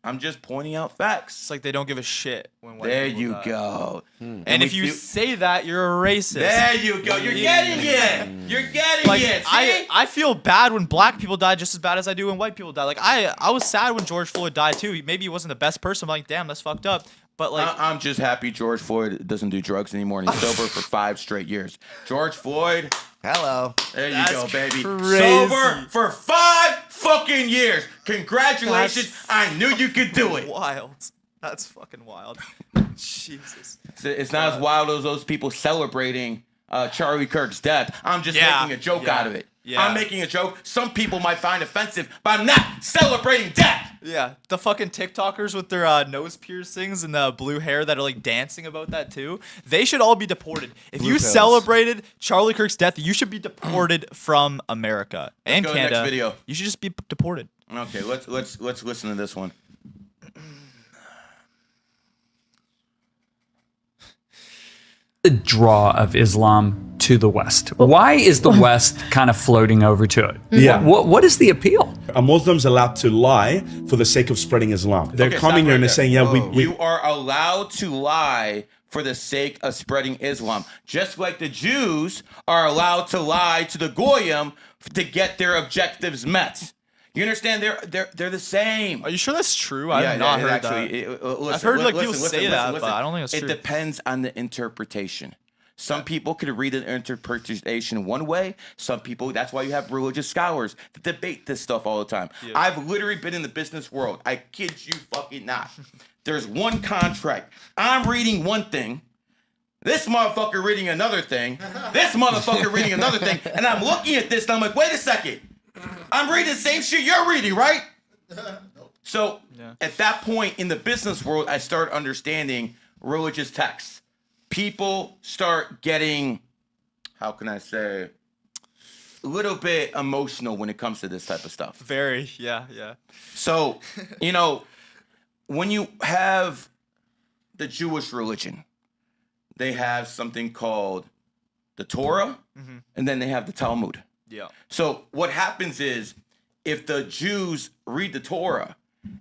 I'm just pointing out facts. It's like they don't give a shit when white There people you die. go. And if you say that, you're a racist. There you go. You're getting it. You're getting Like it. See? I feel bad when black people die just as bad as I do when white people die. Like I was sad when George Floyd died too. Maybe he wasn't the best person. I'm like, damn, that's fucked up. But like, I'm just happy George Floyd doesn't do drugs anymore and he's sober for 5 straight years. George Floyd, Hello. there you That's go, baby. crazy. Sober for 5 fucking years. Congratulations. I knew you could do it. wild. That's fucking wild. Jesus. It's not as wild as those people celebrating Charlie Kirk's death. I'm just Yeah, making a joke yeah, out of it. yeah. I'm making a joke. Some people might find offensive, but I'm not celebrating death. Yeah, the fucking TikTokers with their nose piercings and the blue hair that are like dancing about that too. They should all be deported. If you pills. celebrated Charlie Kirk's death, you should be deported from America and go to the next Canada. video. You should just be deported. Okay, let's listen to this one. The draw of Islam to the West. Why is the West kind of floating over to it? Yeah. What is the appeal? Are Muslims allowed to lie for the sake of spreading Islam? They're Okay, coming stop here and right they're saying, yeah, we You are allowed to lie for the sake of spreading Islam, just like the Jews are allowed to lie to the Goyim to get their objectives met. You understand? They're the same. Are you sure that's true? I've not heard that. I've heard like people say that, but I don't think it's true. It depends on the interpretation. Some people could read an interpretation one way. Some people, that's why you have religious scholars that debate this stuff all the time. Yeah. I've literally been in the business world. I kid you fucking not. There's one contract. I'm reading one thing. This motherfucker reading another thing. This motherfucker reading another thing. And I'm looking at this and I'm like, wait a second. I'm reading the same shit you're reading, right? So at that point in the business world, I start understanding religious texts. People start getting, how can I say, a little bit emotional when it comes to this type of stuff. Very, yeah. So, when you have the Jewish religion, they have something called the Torah, and then they have the Talmud. Yeah. So what happens is, if the Jews read the Torah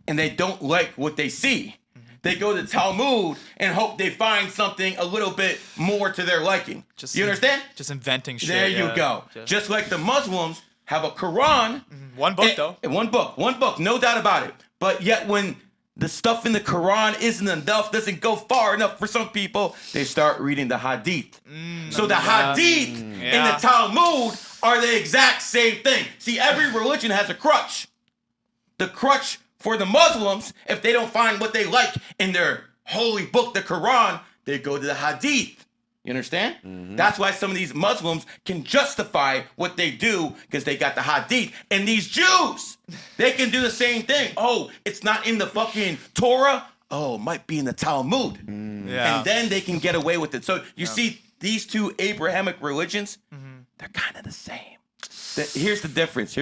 and they don't like what they see, they go to Talmud and hope they find something a little bit more to their liking. You understand? Just inventing shit. There you go. Just like the Muslims have a Quran. One book, though. One book, no doubt about it. But yet when the stuff in the Quran isn't enough, doesn't go far enough for some people, they start reading the Hadith. So the Hadith and the Talmud are the exact same thing. See, every religion has a crutch. The crutch for the Muslims, if they don't find what they like in their holy book, the Quran, they go to the Hadith. You understand? That's why some of these Muslims can justify what they do because they got the Hadith. And these Jews, they can do the same thing. Oh, it's not in the fucking Torah. Oh, it might be in the Talmud. Yeah. And then they can get away with it. So you see, these two Abrahamic religions, they're kind of the same. Here's the difference.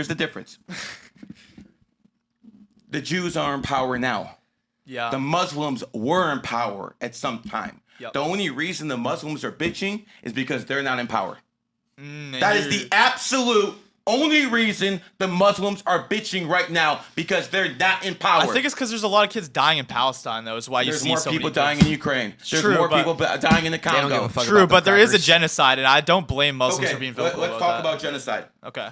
The Jews are in power now. Yeah. The Muslims were in power at some time. Yep. The only reason the Muslims are bitching is because they're not in power. Mm, That is the absolute only reason the Muslims are bitching right now, because they're not in power. I think it's because there's a lot of kids dying in Palestine, though, is why you There's see more so people many dying kids. in Ukraine. There's True, more but- people dying in the They don't give Congo. a fuck True, about but the there is a crackers. genocide, and I don't blame Muslims for being vocal let's about talk that. about genocide. Okay.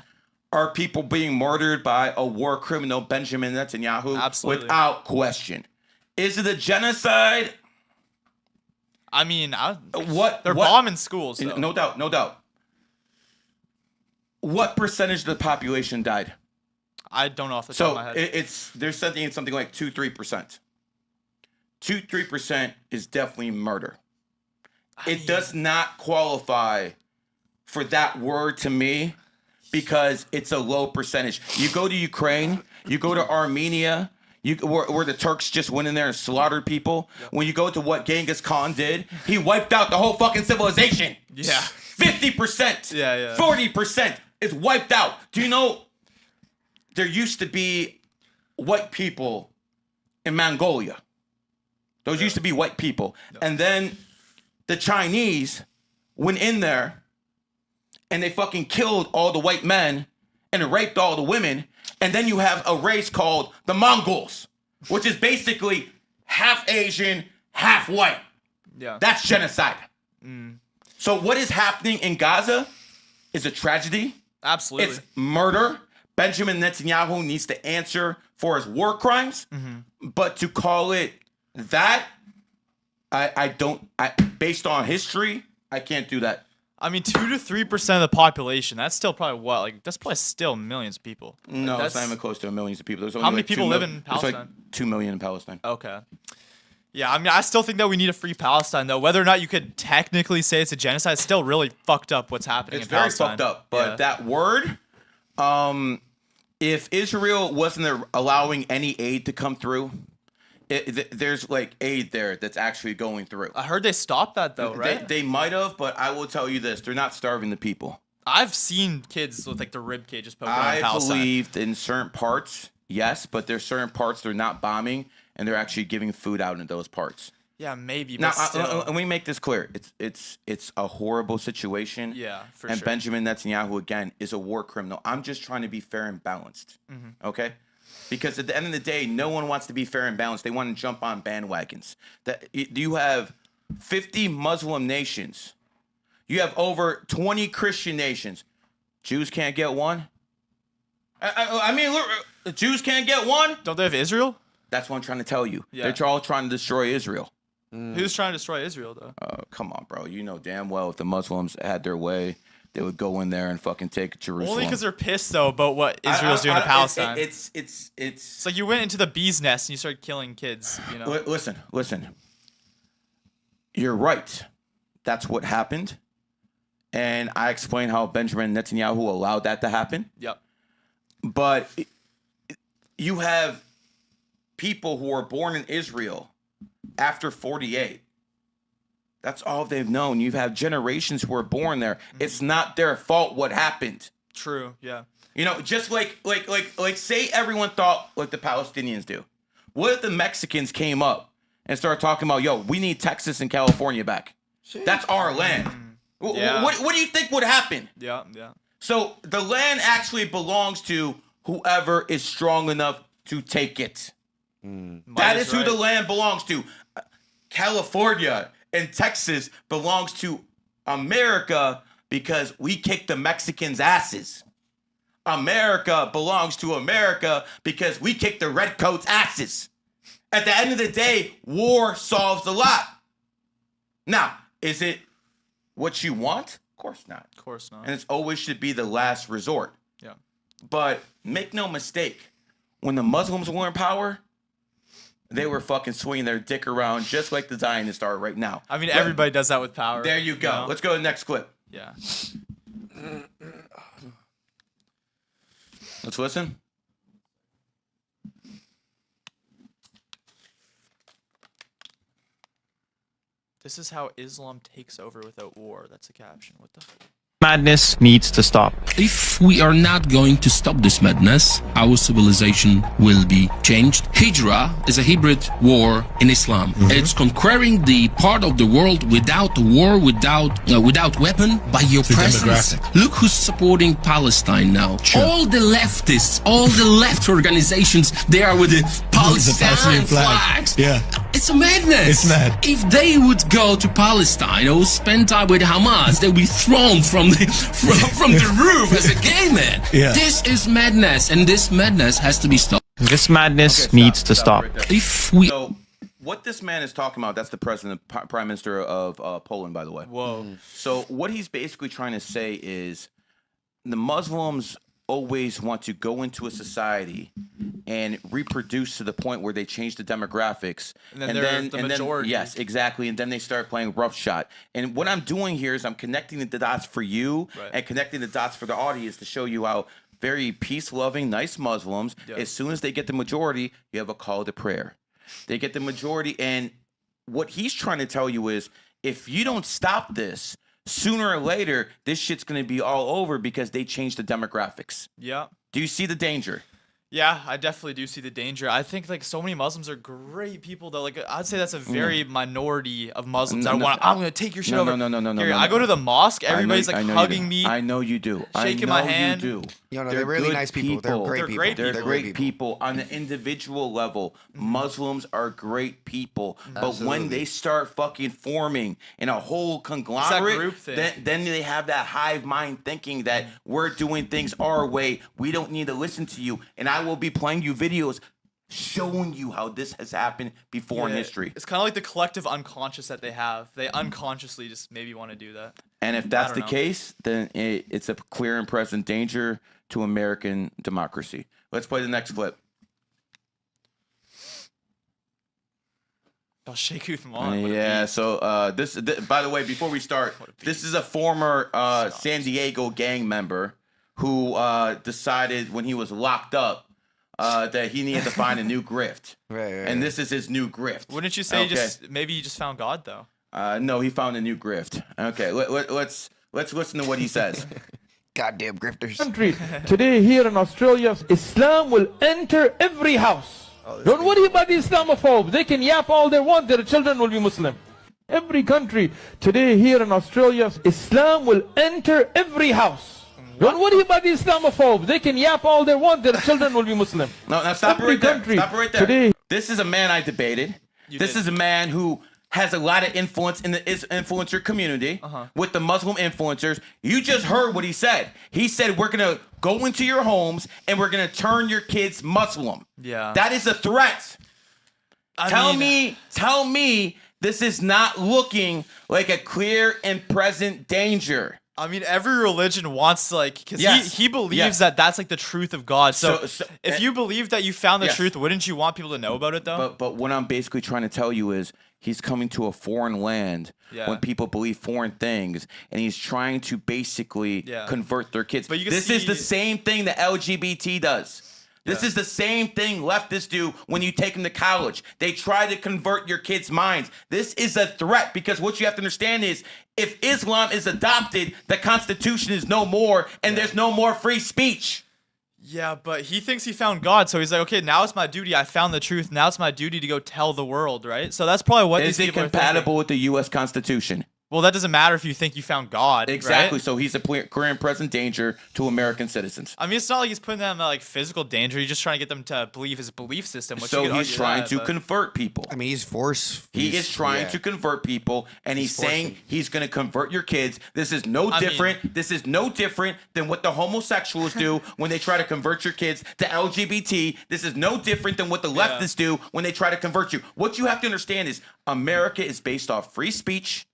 Are people being murdered by a war criminal, Benjamin Netanyahu? Absolutely. Without question. Is it a genocide? I mean, What? they're what- bombing schools, though. No doubt, no doubt. What percentage of the population died? I don't know off the top of So my head. they're saying something like 2-3%. 2-3% is definitely murder. It does not qualify for that word to me, because it's a low percentage. You go to Ukraine, you go to Armenia, where the Turks just went in there and slaughtered people. Yep. When you go to what Genghis Khan did, he wiped out the whole fucking civilization. Yeah. 50%. Yeah. 40% is wiped out. Do you know there used to be white people in Mongolia? Those used to be white people. No. And then the Chinese went in there and they fucking killed all the white men and raped all the women. And then you have a race called the Mongols, which is basically half Asian, half white. Yeah. That's genocide. So what is happening in Gaza is a tragedy. Absolutely. It's murder. Benjamin Netanyahu needs to answer for his war crimes. But to call it that, based on history, I can't do that. I mean, 2 to 3% of the population. That's still probably what? Like, that's probably still millions of people. No, like, it's not even close to millions of people. There's only How many like people live in There's Palestine? like 2 million in Palestine. Okay. Yeah, I mean, I still think that we need a free Palestine, though. Whether or not you could technically say it's a genocide, it's still really fucked up what's happening It's in very Palestine. fucked up. But that word, if Israel wasn't allowing any aid to come through, there's like aid there that's actually going through. I heard they stopped that, though, right? They might have, but I will tell you this: they're not starving the people. I've seen kids with like the rib cage just poking out of I Palestine. believed in certain parts, yes, but there's certain parts they're not bombing, and they're actually giving food out in those parts. Yeah, maybe. Now, But still. let me make this clear: it's a horrible situation. Yeah, for and sure. Benjamin Netanyahu again is a war criminal. I'm just trying to be fair and balanced. Okay. Because at the end of the day, no one wants to be fair and balanced. They want to jump on bandwagons. You have 50 Muslim nations. You have over 20 Christian nations. Jews can't get one? I mean, look, the Jews can't get one? Don't they have Israel? That's what I'm trying to tell you. Yeah. They're all trying to destroy Israel. Who's trying to destroy Israel, though? Come on, bro. You know damn well if the Muslims had their way, they would go in there and fucking take Jerusalem. Only because they're pissed, though, about what Israel's doing to Palestine. It's It's like you went into the bee's nest and you started killing kids, you know? Listen. You're right. That's what happened. And I explained how Benjamin Netanyahu allowed that to happen. Yep. But you have people who were born in Israel after 48. That's all they've known. You have generations who were born there. It's not their fault what happened. True, yeah. You know, just like say everyone thought like the Palestinians do. What if the Mexicans came up and started talking about, yo, we need Texas and California back? That's our land. Yeah. What do you think would happen? Yeah. So the land actually belongs to whoever is strong enough to take it. That is who the land belongs to. California and Texas belongs to America because we kick the Mexicans' asses. America belongs to America because we kick the redcoats' asses. At the end of the day, war solves a lot. Now, is it what you want? Of course not. Of course not. And it always should be the last resort. Yeah. But make no mistake, when the Muslims were in power, they were fucking swinging their dick around just like the Zionists are right now. I mean, everybody does that with power. There you go. know? Let's go to the next clip. Yeah. Let's listen. This is how Islam takes over without war. That's a caption. What the fuck? madness needs to stop. If we are not going to stop this madness, our civilization will be changed. Hijra is a hybrid war in Islam. It's conquering the part of the world without war, without weapon, by your presence. Look who's supporting Palestine now. All the leftists, all the left organizations, they are with the Palestinian flags. Yeah. It's a madness. It's mad. If they would go to Palestine or spend time with Hamas, they'll be thrown from the roof as a gay man. Yeah. This is madness, and this madness has to be stopped. This madness needs to stop. If we So, what this man is talking about, that's the president, prime minister of Poland, by the way. Whoa. So, what he's basically trying to say is the Muslims always want to go into a society and reproduce to the point where they change the demographics. And then they're the majority. Yes, exactly. And then they start playing roughshod. And what I'm doing here is I'm connecting the dots for you and connecting the dots for the audience to show you how very peace-loving, nice Muslims, as soon as they get the majority, you have a call to prayer. They get the majority. And what he's trying to tell you is if you don't stop this, sooner or later, this shit's going to be all over because they changed the demographics. Yeah. Do you see the danger? Yeah, I definitely do see the danger. I think like so many Muslims are great people though. Like I'd say that's a very minority of Muslims. I'm gonna take your shit over. No. Gary, I go to the mosque, everybody's like hugging me. I know you do. Shaking my hand. You do. They're really nice people. They're great people. They're great people on an individual level. Muslims are great people, but when they start fucking forming in a whole conglomerate, then they have that hive mind thinking that we're doing things our way. We don't need to listen to you. And I will be playing you videos showing you how this has happened before in history. It's kind of like the collective unconscious that they have. They unconsciously just maybe want to do that. And if that's the case, then it's a clear and present danger to American democracy. Let's play the next clip. I'll shake you from on. Yeah, so this by the way, before we start, this is a former San Diego gang member who decided when he was locked up that he needed to find a new grift. And this is his new grift. Wouldn't you say maybe you just found God though? No, he found a new grift. Okay, let's listen to what he says. Goddamn grifters. Country today here in Australia, Islam will enter every house. Don't worry about the Islamophobes. They can yap all they want. Their children will be Muslim. Every country today here in Australia, Islam will enter every house. Don't worry about the Islamophobes. They can yap all they want. Their children will be Muslim. No, now stop it right there. Stop it right there. Today, this is a man I debated. This is a man who has a lot of influence in the influencer community with the Muslim influencers. You just heard what he said. He said, we're going to go into your homes and we're going to turn your kids Muslim. Yeah. That is a threat. Tell me this is not looking like a clear and present danger. I mean, every religion wants to, like, because he believes that that's like the truth of God. So if you believe that you found the truth, wouldn't you want people to know about it though? But what I'm basically trying to tell you is he's coming to a foreign land when people believe foreign things, and he's trying to basically convert their kids. But this is the same thing that LGBT does. This is the same thing leftists do when you take them to college. They try to convert your kids' minds. This is a threat because what you have to understand is if Islam is adopted, the Constitution is no more and there's no more free speech. Yeah, but he thinks he found God, so he's like, okay, now it's my duty. I found the truth. Now it's my duty to go tell the world, right? So that's probably what is it compatible with the U.S. Constitution? Well, that doesn't matter if you think you found God. Exactly. Right? So he's a clear and present danger to American citizens. I mean, it's not like he's putting them in like physical danger. He's just trying to get them to believe his belief system. Which so he's trying to convert people. I mean, he's He is trying to convert people, and he's saying he's going to convert your kids. This is no different. This is no different than what the homosexuals do when they try to convert your kids to LGBT. This is no different than what the leftists do when they try to convert you. What you have to understand is America is based off free speech.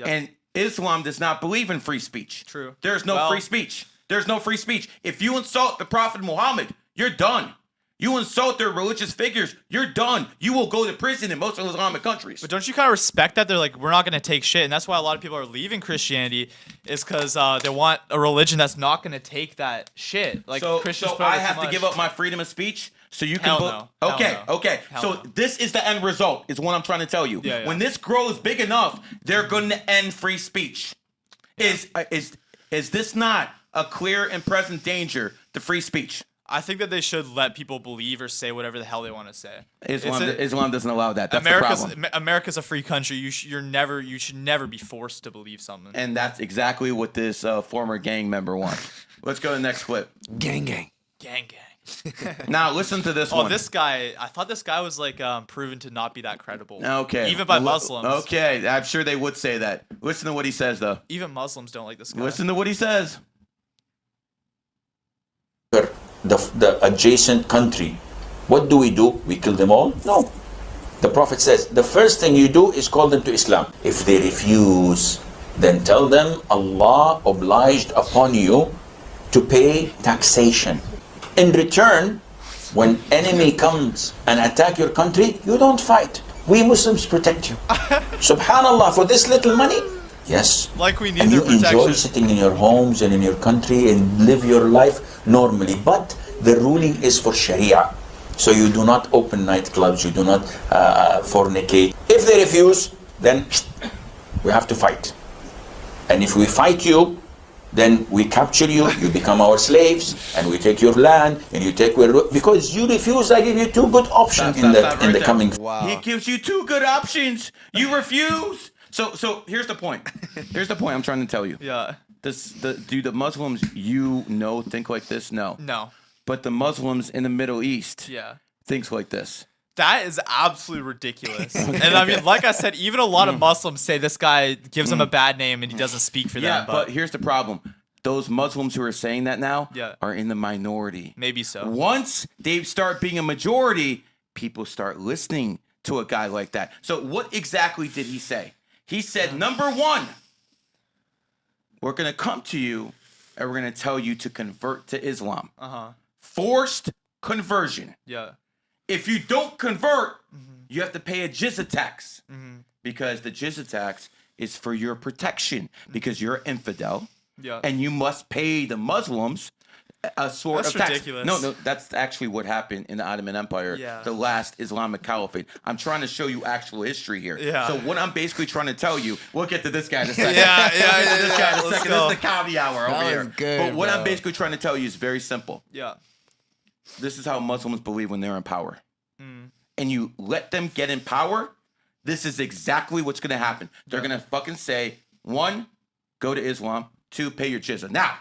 And Islam does not believe in free speech. True. There's no free speech. There's no free speech. If you insult the Prophet Muhammad, you're done. You insult their religious figures, you're done. You will go to prison in most Islamic countries. But don't you kind of respect that? They're like, we're not going to take shit. And that's why a lot of people are leaving Christianity is because they want a religion that's not going to take that shit. Like Christians. So I have to give up my freedom of speech? So you can Okay. So this is the end result, is what I'm trying to tell you. When this grows big enough, they're going to end free speech. Is Is this not a clear and present danger to free speech? I think that they should let people believe or say whatever the hell they want to say. Islam doesn't allow that. That's the problem. America's a free country. You should never be forced to believe something. And that's exactly what this former gang member wants. Let's go to the next clip. Gang, gang. Gang, gang. Now listen to this one. Oh, this guy. I thought this guy was like proven to not be that credible. Okay. Even by Muslims. Okay, I'm sure they would say that. Listen to what he says, though. Even Muslims don't like this guy. Listen to what he says. The adjacent country. What do? We kill them all? No. The Prophet says, the first thing you do is call them to Islam. If they refuse, then tell them Allah obliged upon you to pay taxation. In return, when enemy comes and attack your country, you don't fight. We Muslims protect you. Subhanallah, for this little money? Yes. Like we need and their you protection. Enjoy sitting in your homes and in your country and live your life normally. But the ruling is for Sharia. So you do not open nightclubs, you do not fornicate. If they refuse, then we have to fight. And if we fight you, then we capture you, you become our slaves, and we take your land, and you take because you refuse. I give you two good options in the coming. Wow. He gives you two good options. You refuse. So here's the point. Here's the point I'm trying to tell you. Yeah. Do the Muslims think like this? No. No. But the Muslims in the Middle East thinks like this. That is absolutely ridiculous. And I mean, like I said, even a lot of Muslims say this guy gives them a bad name and he doesn't speak for them. Yeah, but here's the problem. Those Muslims who are saying that now are in the minority. Maybe so. Once they start being a majority, people start listening to a guy like that. So what exactly did he say? He said, number one, we're going to come to you and we're going to tell you to convert to Islam. Forced conversion. Yeah. If you don't convert, you have to pay a jizya tax because the jizya tax is for your protection because you're an infidel and you must pay the Muslims a sort of tax. Ridiculous. No, that's actually what happened in the Ottoman Empire, the last Islamic caliphate. I'm trying to show you actual history here. Yeah. So what I'm basically trying to tell you, we'll get to this guy in a second. This guy in a second. This is the comedy hour over here. Good, but what bro. I'm basically trying to tell you is very simple. Yeah. This is how Muslims believe when they're in power. And you let them get in power, this is exactly what's going to happen. They're going to fucking say, one, go to Islam. Two, pay your jizya. Now,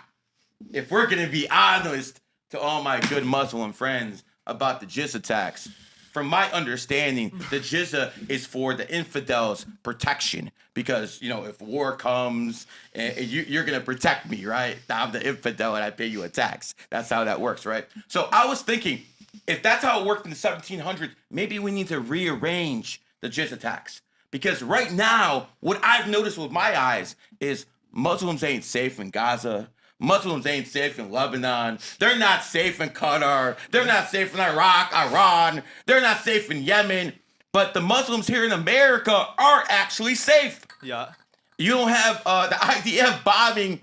if we're going to be honest to all my good Muslim friends about the jizya tax, from my understanding, the jizya is for the infidels' protection. Because, if war comes, you're going to protect me, right? I'm the infidel and I pay you a tax. That's how that works, right? So I was thinking, if that's how it worked in the 1700s, maybe we need to rearrange the jizya tax. Because right now, what I've noticed with my eyes is Muslims ain't safe in Gaza. Muslims ain't safe in Lebanon. They're not safe in Qatar. They're not safe in Iraq, Iran. They're not safe in Yemen. But the Muslims here in America are actually safe. Yeah. You don't have the IDF bombing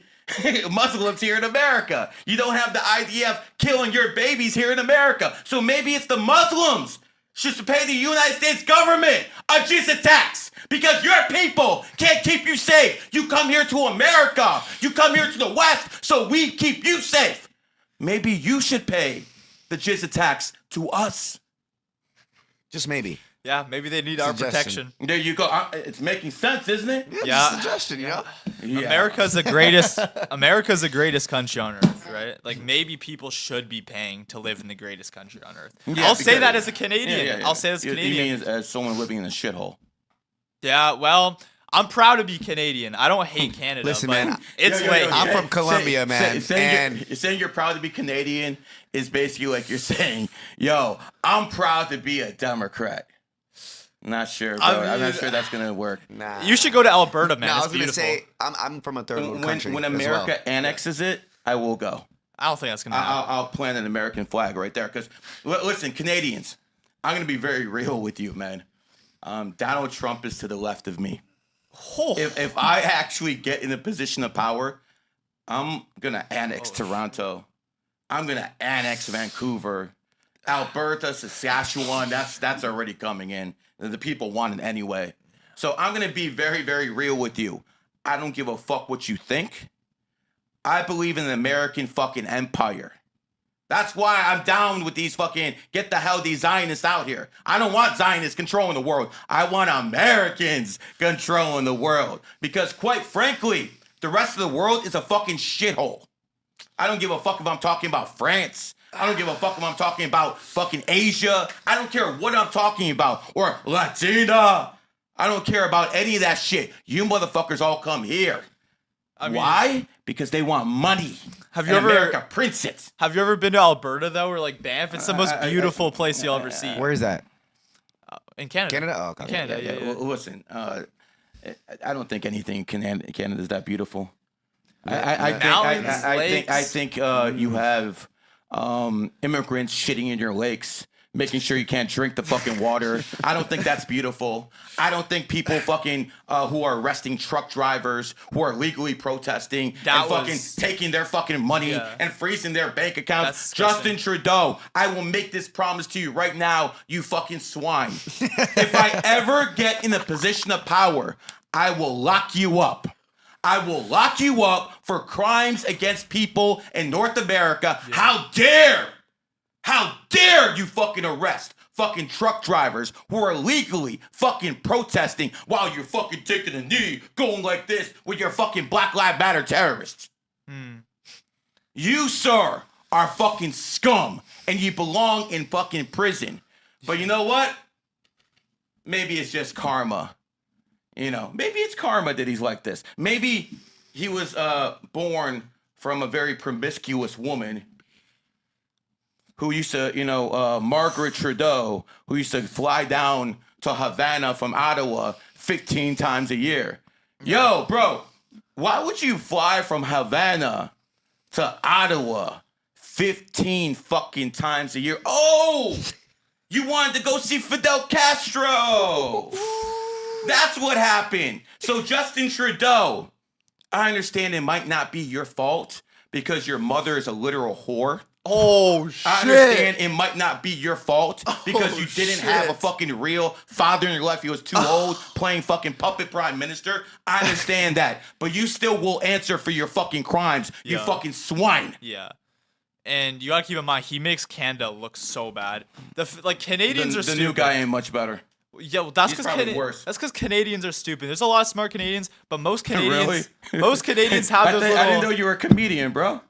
Muslims here in America. You don't have the IDF killing your babies here in America. So maybe it's the Muslims should pay the United States government a jizya tax because your people can't keep you safe. You come here to America. You come here to the West so we keep you safe. Maybe you should pay the jizya tax to us. Just maybe. Yeah, maybe they need our protection. There you go. It's making sense, isn't it? Yeah. Suggestion, Yeah. America's the greatest. America's the greatest country on earth, right? Like maybe people should be paying to live in the greatest country on earth. Yeah, I'll say that as a Canadian. Yeah. I'll say as a Canadian. You mean as someone living in a shithole? Yeah, well, I'm proud to be Canadian. I don't hate Canada. Listen, but man, it's I'm from Colombia, man. Saying you're proud to be Canadian is basically like you're saying, yo, I'm proud to be a Democrat. Not sure, bro. I'm not sure that's gonna work. Nah. You should go to Alberta, man. No, I it's was gonna beautiful. say I'm from a third world country. When America annexes it, I will go. I don't think that's gonna happen. I'll plant an American flag right there. Because listen, Canadians, I'm gonna be very real with you, man. Donald Trump is to the left of me. Oh. If I actually get in a position of power, I'm gonna annex Toronto. I'm gonna annex Vancouver, Alberta, Saskatchewan. That's already coming in. The people want it anyway. So I'm gonna be very, very real with you. I don't give a fuck what you think. I believe in the American fucking empire. That's why I'm down with these fucking get the hell these Zionists out here. I don't want Zionists controlling the world. I want Americans controlling the world. Because quite frankly, the rest of the world is a fucking shithole. I don't give a fuck if I'm talking about France. I don't give a fuck if I'm talking about fucking Asia. I don't care what I'm talking about. Or Latina. I don't care about any of that shit. You motherfuckers all come here. Why? Because they want money. Have you ever America prints it? Have you ever been to Alberta though, or like Banff? It's the most beautiful place you'll ever see. Where is that? In Canada. Canada? Oh, okay. Canada. Yeah. Well, listen, I don't think anything in Canada is that beautiful. I think you have immigrants shitting in your lakes, making sure you can't drink the fucking water. I don't think that's beautiful. I don't think people fucking who are arresting truck drivers who are legally protesting fucking taking their fucking money and freezing their bank accounts. Justin Trudeau, I will make this promise to you right now, you fucking swine. If I ever get in a position of power, I will lock you up. I will lock you up for crimes against people in North America. How dare you fucking arrest fucking truck drivers who are legally fucking protesting while you're fucking taking a knee, going like this with your fucking Black Lives Matter terrorists. You, sir, are fucking scum and you belong in fucking prison. But you know what? Maybe it's just karma. You know, maybe it's karma that he's like this. Maybe he was born from a very promiscuous woman who used to, Margaret Tredeau, who used to fly down to Havana from Ottawa 15 times a year. Yo, bro, why would you fly from Havana to Ottawa 15 fucking times a year? Oh, you wanted to go see Fidel Castro. That's what happened. So Justin Trudeau, I understand it might not be your fault because your mother is a literal whore. Oh, shit. I understand it might not be your fault because you didn't have a fucking real father in your life. He was too old playing fucking puppet prime minister. I understand that. But you still will answer for your fucking crimes, you fucking swine. Yeah. And you gotta keep in mind, he makes Canada look so bad. Canadians are stupid. The new guy ain't much better. Yeah, well, that's because Canadians are stupid. There's a lot of smart Canadians, but most Canadians have those little. I didn't know you were a comedian, bro.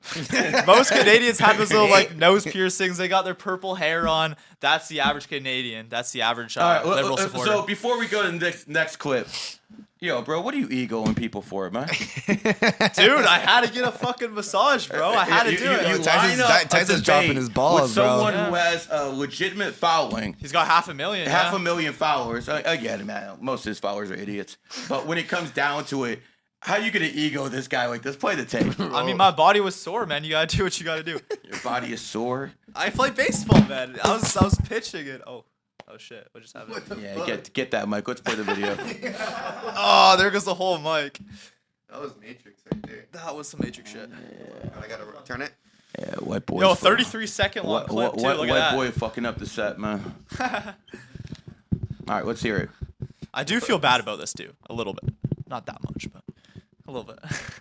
Most Canadians have those little nose piercings. They got their purple hair on. That's the average Canadian. That's the average liberal supporter. So before we go to the next clip, yo, bro, what are you egoing people for, man? Dude, I had to get a fucking massage, bro. I had to do it. Tyson's dropping his balls, with someone who has a legitimate following. He's got 500,000. Half a million followers. I get it, man. Most of his followers are idiots. But when it comes down to it, how you gonna ego this guy like this? Play the tape. I mean, my body was sore, man. You gotta do what you gotta do. Your body is sore? I play baseball, man. I was pitching it. Oh shit! What just happened? Yeah, get that mic. Let's play the video. Oh, there goes the whole mic. That was Matrix right there. That was some Matrix shit. Yeah. I gotta turn it. Yeah, white boy. Yo, 33-second long clip too. Look at that. White boy fucking up the set, man. All right, let's hear it. I do feel bad about this too, a little bit. Not that much, but a little bit.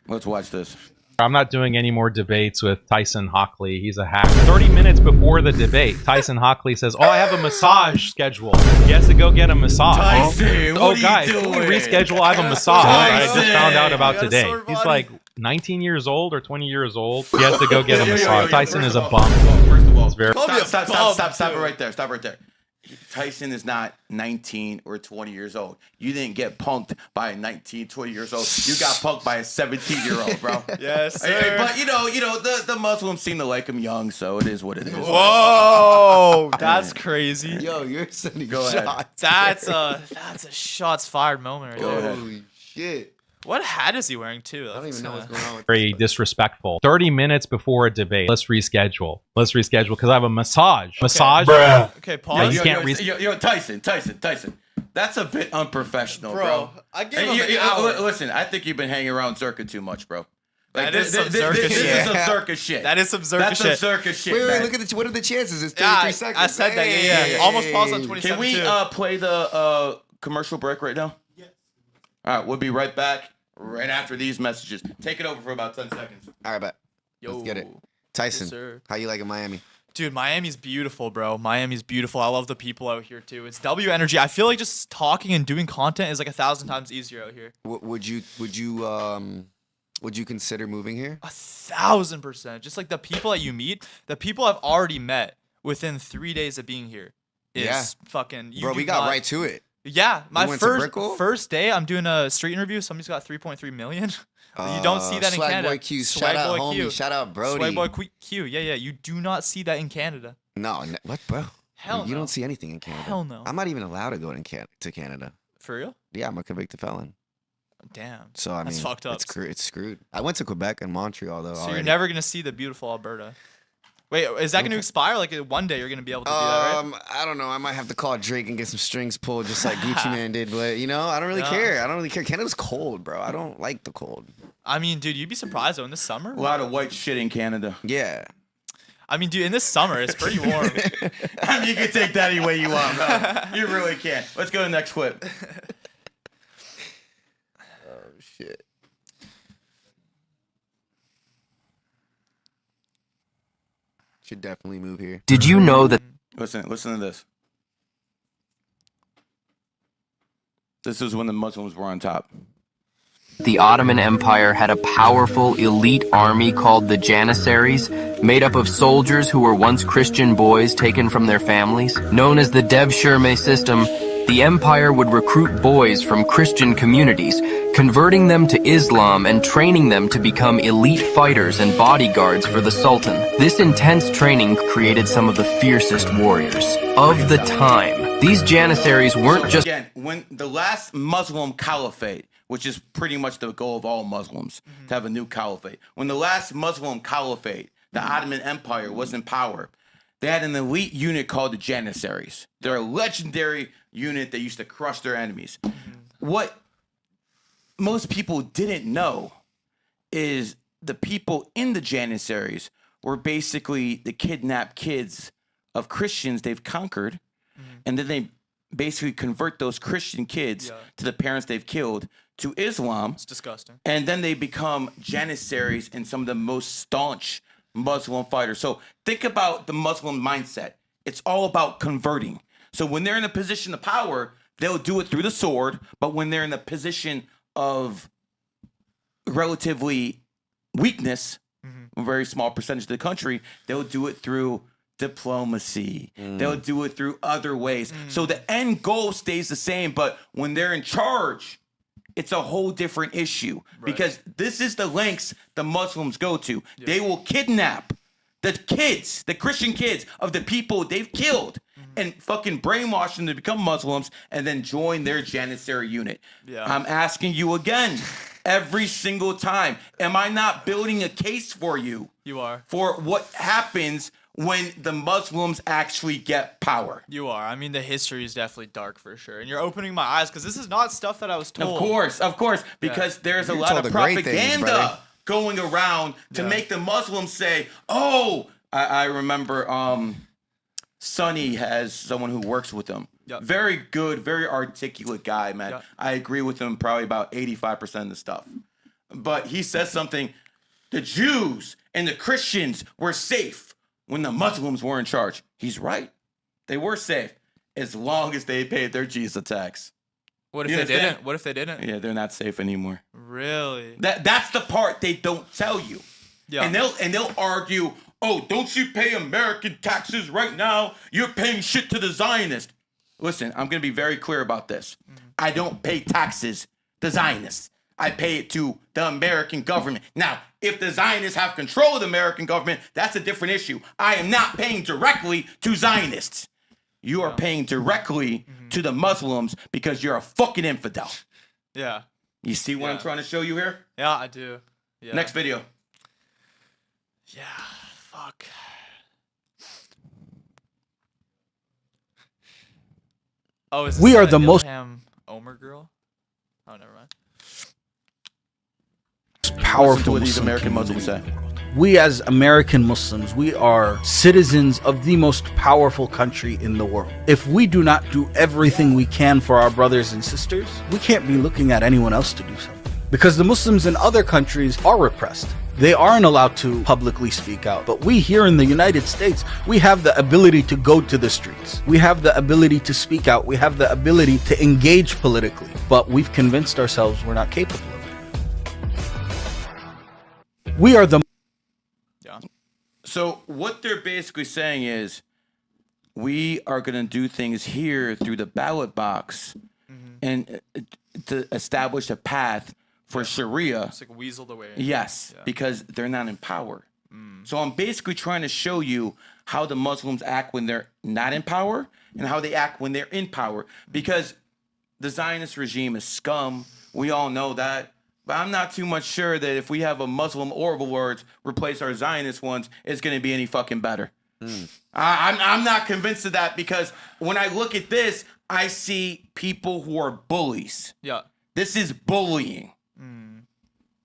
Let's watch this. I'm not doing any more debates with Tyson Hockley. He's a hack. 30 minutes before the debate, Tyson Hockley says, "Oh, I have a massage schedule." He has to go get a massage. Tyson, what guys, are you doing? Can we reschedule? I have a massage that I just found out about today. He's body. like 19 years old or 20 years old. He has to go get a massage. Tyson is a bum. First of all, Stop it right there. Stop right there. Tyson is not 19 or 20 years old. You didn't get punked by a 19, 20 years old. You got punked by a 17-year-old, bro. Yes, sir. But the Muslims seem to like him young, so it is what it is. Whoa, that's crazy. Yo, you're sending Go shots. That's a shots fired moment right there. Holy shit. What hat is he wearing too? I don't even know what's going on with Very disrespectful. 30 minutes before a debate. Let's reschedule because I have a massage. Massage? Okay, pause. You can't Yo, Tyson. That's a bit unprofessional, bro. I gave him an hour. Listen, I think you've been hanging around ZHERKA too much, bro. Like, That is some ZHERKA shit. This is some ZHERKA shit. That is some ZHERKA That's shit. some ZHERKA shit, Wait, man. look at what are the chances? It's 33 seconds. I said that, yeah. Almost paused on 27. Can we play the commercial break right now? Yes. All right, we'll be right back right after these messages. Take it over for about 10 seconds. All right, bet. Let's get it. Tyson, Yes, sir. how you liking Miami? Dude, Miami's beautiful, bro. Miami's beautiful. I love the people out here too. It's W energy. I feel like just talking and doing content is like 1,000 times easier out here. Would you consider moving here? 1,000%. Just like the people that you meet, the people I've already met within 3 days of being here is fucking. Bro, we got right to it. Yeah, my went to Brickell? first day, I'm doing a street interview. Somebody's got 3.3 million. You don't see that in Swag Canada. Boy Q, shout out homie, shout out Brody. Swag Boy Q, yeah. You do not see that in Canada. No, what, bro? Hell You no. don't see anything in Canada. Hell no. I'm not even allowed to go to Canada. For real? Yeah, I'm a convicted felon. Damn. So I mean, That's fucked up. It's screwed. I went to Quebec and Montreal though. So already. you're never gonna see the beautiful Alberta. Wait, is that gonna expire? Like one day you're gonna be able to do that, right? I don't know. I might have to call Drake and get some strings pulled, just like Gucci Man did. But you know, I don't really care. I don't really care. Canada's cold, bro. I don't like the cold. I mean, dude, you'd be surprised though. In the summer, A lot of white shit in Canada. Yeah. I mean, dude, in this summer it's pretty warm. I mean, you can take that any way you want, bro. You really can. Let's go to the next clip. Oh shit. Should definitely move here. Did you know that Listen to this. This is when the Muslims were on top. the Ottoman Empire had a powerful elite army called the Janissaries, made up of soldiers who were once Christian boys taken from their families? Known as the Devshirme system, the empire would recruit boys from Christian communities, converting them to Islam and training them to become elite fighters and bodyguards for the Sultan. This intense training created some of the fiercest warriors of the time. These Janissaries weren't just... Again, when the last Muslim caliphate, which is pretty much the goal of all Muslims, to have a new caliphate. When the last Muslim caliphate, the Ottoman Empire, was in power, they had an elite unit called the Janissaries. They're a legendary unit that used to crush their enemies. What most people didn't know is the people in the Janissaries were basically the kidnapped kids of Christians they've conquered, and then they basically convert those Christian kids to the parents they've killed to Islam. It's disgusting. And then they become Janissaries and some of the most staunch Muslim fighters. So think about the Muslim mindset. It's all about converting. So when they're in a position of power, they'll do it through the sword. But when they're in a position of relatively weakness, a very small percentage of the country, they'll do it through diplomacy. They'll do it through other ways. So the end goal stays the same, but when they're in charge, it's a whole different issue, because this is the lengths the Muslims go to. They will kidnap the kids, the Christian kids of the people they've killed, and fucking brainwash them to become Muslims and then join their Janissary unit. I'm asking you again, every single time, am I not building a case for you? You are. For what happens when the Muslims actually get power. You are. I mean, the history is definitely dark for sure. And you're opening my eyes, because this is not stuff that I was told. Of course. Because there's a lot of propaganda going around to make the Muslims say, oh, I remember Sonny has someone who works with him. Very good, very articulate guy, man. I agree with him probably about 85% of the stuff. But he says something, the Jews and the Christians were safe when the Muslims were in charge. He's right. They were safe as long as they paid their Jesus tax. What if they didn't? What if they didn't? Yeah, they're not safe anymore. Really? That's the part they don't tell you. Yeah. And they'll argue, oh, don't you pay American taxes right now? You're paying shit to the Zionists. Listen, I'm going to be very clear about this. I don't pay taxes to Zionists. I pay it to the American government. Now, if the Zionists have control of the American government, that's a different issue. I am not paying directly to Zionists. You are paying directly to the Muslims because you're a fucking infidel. Yeah. You see what I'm trying to show you here? Yeah, I do. Yeah. Next video. Yeah, fuck. Oh, is this We are the most Omer girl? Oh, never mind. Powerful Listen to what these Muslim American Muslims say. We as American Muslims, we are citizens of the most powerful country in the world. If we do not do everything we can for our brothers and sisters, we can't be looking at anyone else to do something. Because the Muslims in other countries are repressed. They aren't allowed to publicly speak out. But we here in the United States, we have the ability to go to the streets. We have the ability to speak out. We have the ability to engage politically. But we've convinced ourselves we're not capable of it. We are the... So what they're basically saying is, we are going to do things here through the ballot box and to establish a path for Sharia. It's like weaseled away. Yes, because they're not in power. So I'm basically trying to show you how the Muslims act when they're not in power and how they act when they're in power. Because the Zionist regime is scum. We all know that. But I'm not too much sure that if we have a Muslim overlords replace our Zionist ones, it's going to be any fucking better. I'm not convinced of that, because when I look at this, I see people who are bullies. Yeah. This is bullying.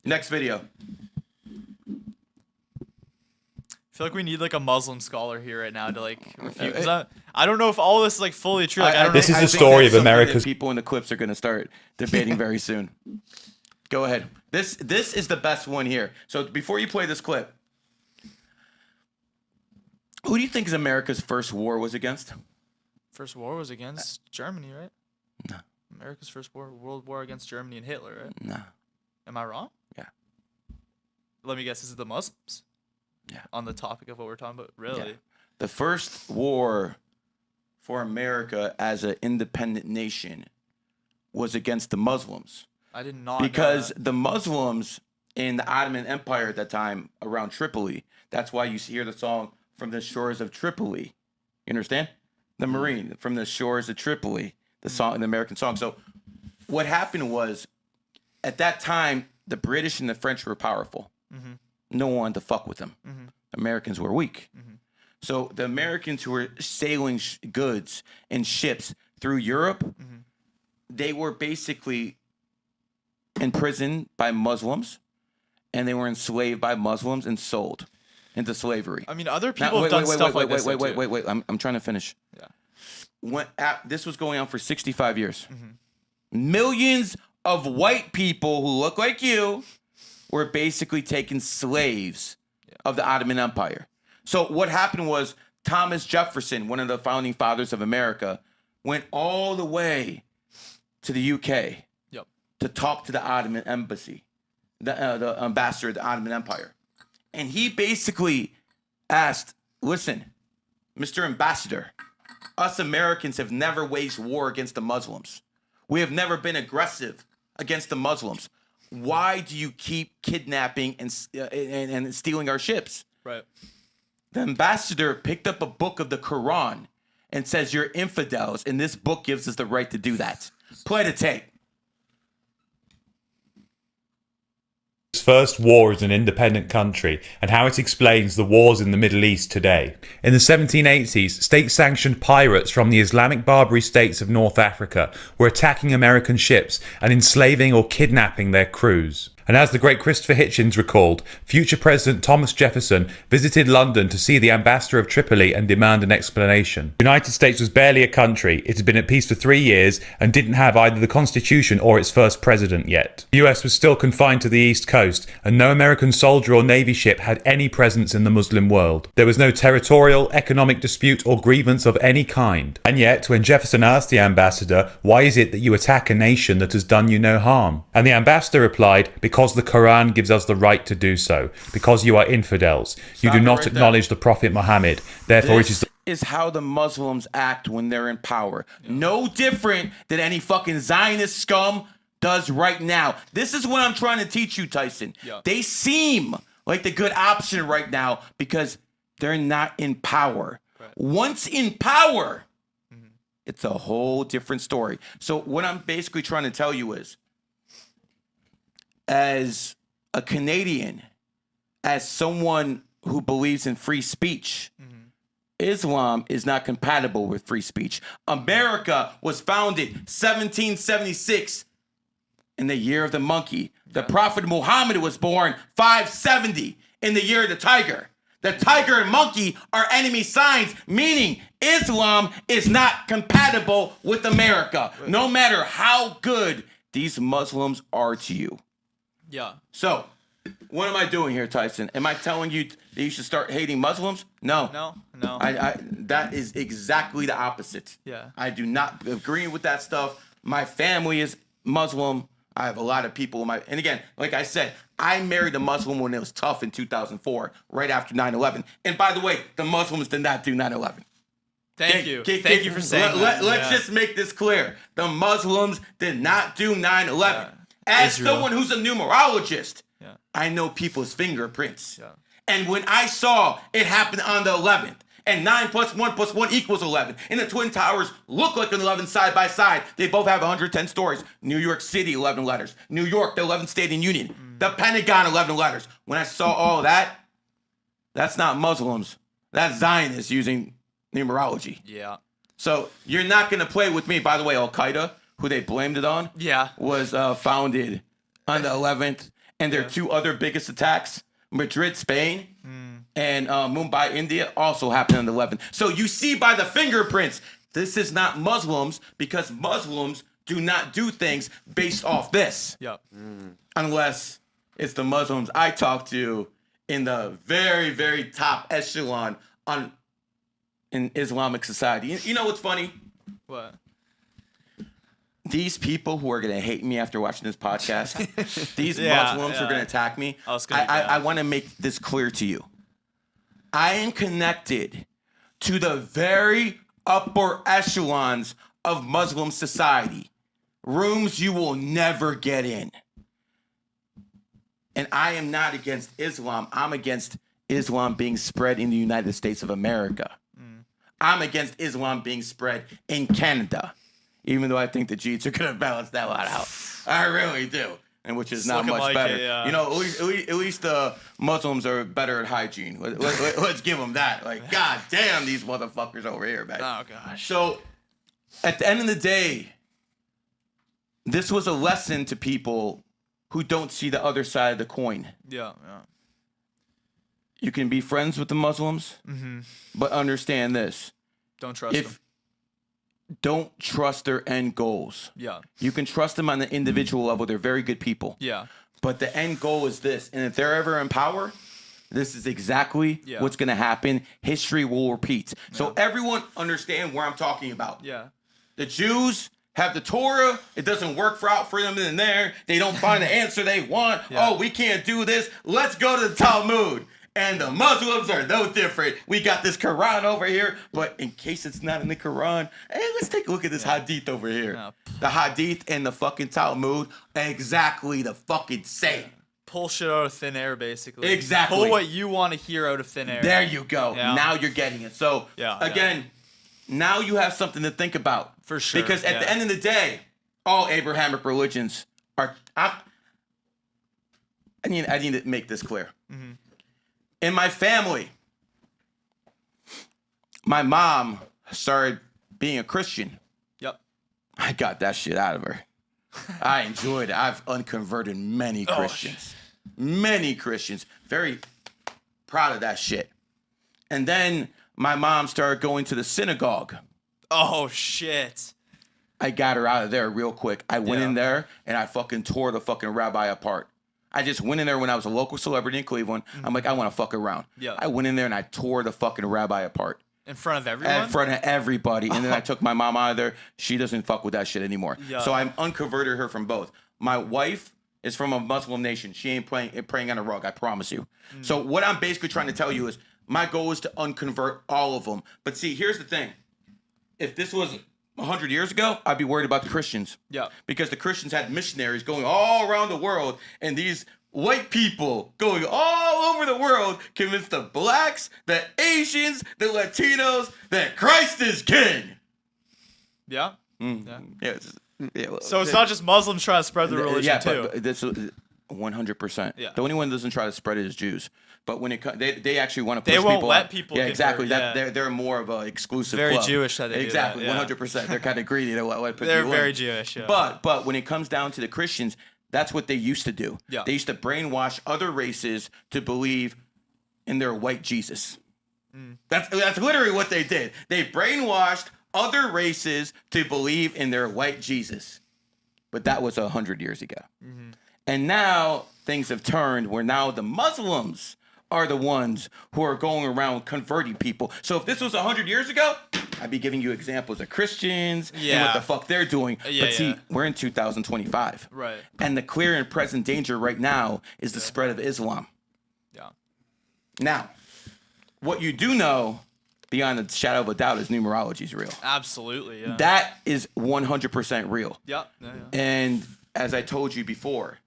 Next video. I feel like we need like a Muslim scholar here right now to like refute. 'Cause I don't know if all this is like fully true. Like, I don't This know. is the story of America's. People in the clips are going to start debating very soon. Go ahead. This is the best one here. So before you play this clip, who do you think is America's first war was against? First war was against Germany, right? No. America's first world war against Germany and Hitler, right? No. Am I wrong? Yeah. Let me guess. Is it the Muslims? Yeah. On the topic of what we're talking about, really? Yeah. The first war for America as an independent nation was against the Muslims. I did not. Because know that. the Muslims in the Ottoman Empire at that time around Tripoli, that's why you hear the song From the Shores of Tripoli. You understand? The Marine, From the Shores of Tripoli, the song, the American song. So what happened was, at that time, the British and the French were powerful. No one wanted to fuck with them. Americans were weak. So the Americans who were sailing goods and ships through Europe, they were basically imprisoned by Muslims, and they were enslaved by Muslims and sold into slavery. I mean, other people have done stuff like this. Wait. I'm trying to finish. Yeah. This was going on for 65 years. Millions of white people who look like you were basically taken slaves of the Ottoman Empire. So what happened was Thomas Jefferson, one of the founding fathers of America, went all the way to the UK to talk to the Ottoman embassy, the ambassador of the Ottoman Empire. And he basically asked, listen, Mr. Ambassador, us Americans have never waged war against the Muslims. We have never been aggressive against the Muslims. Why do you keep kidnapping and stealing our ships? Right. The ambassador picked up a book of the Quran and says, you're infidels, and this book gives us the right to do that. Play the tape. First war as an independent country, and how it explains the wars in the Middle East today. In the 1780s, state-sanctioned pirates from the Islamic Barbary states of North Africa were attacking American ships and enslaving or kidnapping their crews. And as the great Christopher Hitchens recalled, future President Thomas Jefferson visited London to see the ambassador of Tripoli and demand an explanation. The United States was barely a country. It had been at peace for 3 years and didn't have either the Constitution or its first president yet. The US was still confined to the East Coast, and no American soldier or Navy ship had any presence in the Muslim world. There was no territorial, economic dispute or grievance of any kind. And yet, when Jefferson asked the ambassador, why is it that you attack a nation that has done you no harm? And the ambassador replied, because the Quran gives us the right to do so, because you are infidels. You do not acknowledge the Prophet Muhammad. Therefore, This is how the Muslims act when they're in power. No different than any fucking Zionist scum does right now. This is what I'm trying to teach you, Tyson. They seem like the good option right now because they're not in power. Once in power, it's a whole different story. So what I'm basically trying to tell you is, as a Canadian, as someone who believes in free speech, Islam is not compatible with free speech. America was founded 1776 in the year of the monkey. The Prophet Muhammad was born 570 in the year of the tiger. The tiger and monkey are enemy signs, meaning Islam is not compatible with America, no matter how good these Muslims are to you. Yeah. So, what am I doing here, Tyson? Am I telling you that you should start hating Muslims? No. No. I that is exactly the opposite. Yeah. I do not agree with that stuff. My family is Muslim. I have a lot of people in my, and again, like I said, I married a Muslim when it was tough in 2004, right after 9/11. And by the way, the Muslims did not do 9/11. Thank you. Thank you for saying that. Let's just make this clear. The Muslims did not do 9/11. As Israel. someone who's a numerologist, I know people's fingerprints. And when I saw it happen on the 11th, and 9 + 1 + 1 = 11, and the Twin Towers look like an 11 side by side, they both have 110 stories. New York City, 11 letters. New York, the 11th state in Union. The Pentagon, 11 letters. When I saw all that, that's not Muslims. That's Zionists using numerology. Yeah. So you're not going to play with me. By the way, Al-Qaeda, who they blamed it on, was founded on the 11th. And their two other biggest attacks, Madrid, Spain, and Mumbai, India, also happened on the 11th. So you see by the fingerprints, this is not Muslims, because Muslims do not do things based off this. Yep. Unless it's the Muslims I talk to in the very, very top echelon in Islamic society. You know what's funny? What? These people who are going to hate me after watching this podcast, these Muslims who are going to attack me, I want to make this clear to you. I am connected to the very upper echelons of Muslim society, rooms you will never get in. And I am not against Islam. I'm against Islam being spread in the United States of America. I'm against Islam being spread in Canada. Even though I think the Jeets are going to balance that one out. I really do. And which is not much better. You know, at least the Muslims are better at hygiene. Let's give them that. Like, God damn, these motherfuckers over here, man. Oh, gosh. So, at the end of the day, this was a lesson to people who don't see the other side of the coin. Yeah. You can be friends with the Muslims, but understand this. Don't trust them. Don't trust their end goals. Yeah. You can trust them on the individual level. They're very good people. Yeah. But the end goal is this. And if they're ever in power, this is exactly what's going to happen. History will repeat. So everyone understand where I'm talking about. Yeah. The Jews have the Torah. It doesn't work out for them in there. They don't find the answer they want. Oh, we can't do this. Let's go to the Talmud. And the Muslims are no different. We got this Quran over here, but in case it's not in the Quran, hey, let's take a look at this Hadith over here. The Hadith and the fucking Talmud, exactly the fucking same. Pull shit out of thin air, basically. Exactly. Pull what you want to hear out of thin air. There you go. Yeah. Now you're getting it. So, again, now you have something to think about. For sure. Because at the end of the day, all Abrahamic religions are... I need to make this clear. In my family, my mom started being a Christian. Yep. I got that shit out of her. I enjoyed it. I've unconverted many Christians. Many Christians. Very proud of that shit. And then my mom started going to the synagogue. Oh, shit. I got her out of there real quick. I went in there and I fucking tore the fucking rabbi apart. I just went in there when I was a local celebrity in Cleveland. I'm like, I want to fuck around. Yeah. I went in there and I tore the fucking rabbi apart. In front of everyone? In front of everybody. And then I took my mom out of there. She doesn't fuck with that shit anymore. Yeah. So I'm unconverted her from both. My wife is from a Muslim nation. She ain't praying on a rug, I promise you. So what I'm basically trying to tell you is my goal is to unconvert all of them. But see, here's the thing. If this was 100 years ago, I'd be worried about the Christians. Yeah. Because the Christians had missionaries going all around the world, and these white people going all over the world convinced the blacks, the Asians, the Latinos that Christ is king. Yeah. Yeah. So it's not just Muslims trying to spread the religion too. But this 100%. Yeah. The only one that doesn't try to spread it is Jews. But when it they actually want to push they won't people let out. people. Yeah, exactly. Convert, they're more of an exclusive. Very club. Jewish that they exactly. do that, 100%. They're kind of greedy. They want to put They're you very in. Jewish. Yeah. But when it comes down to the Christians, that's what they used to do. Yeah. They used to brainwash other races to believe in their white Jesus. That's literally what they did. They brainwashed other races to believe in their white Jesus. But that was 100 years ago. And now things have turned where now the Muslims are the ones who are going around converting people. So if this was 100 years ago, I'd be giving you examples of Christians and what the fuck they're doing. But see, we're in 2025. Right. And the clear and present danger right now is the spread of Islam. Yeah. Now, what you do know, beyond the shadow of a doubt, is numerology is real. Absolutely, yeah. That is 100% real. Yep. Yeah. And as I told you before,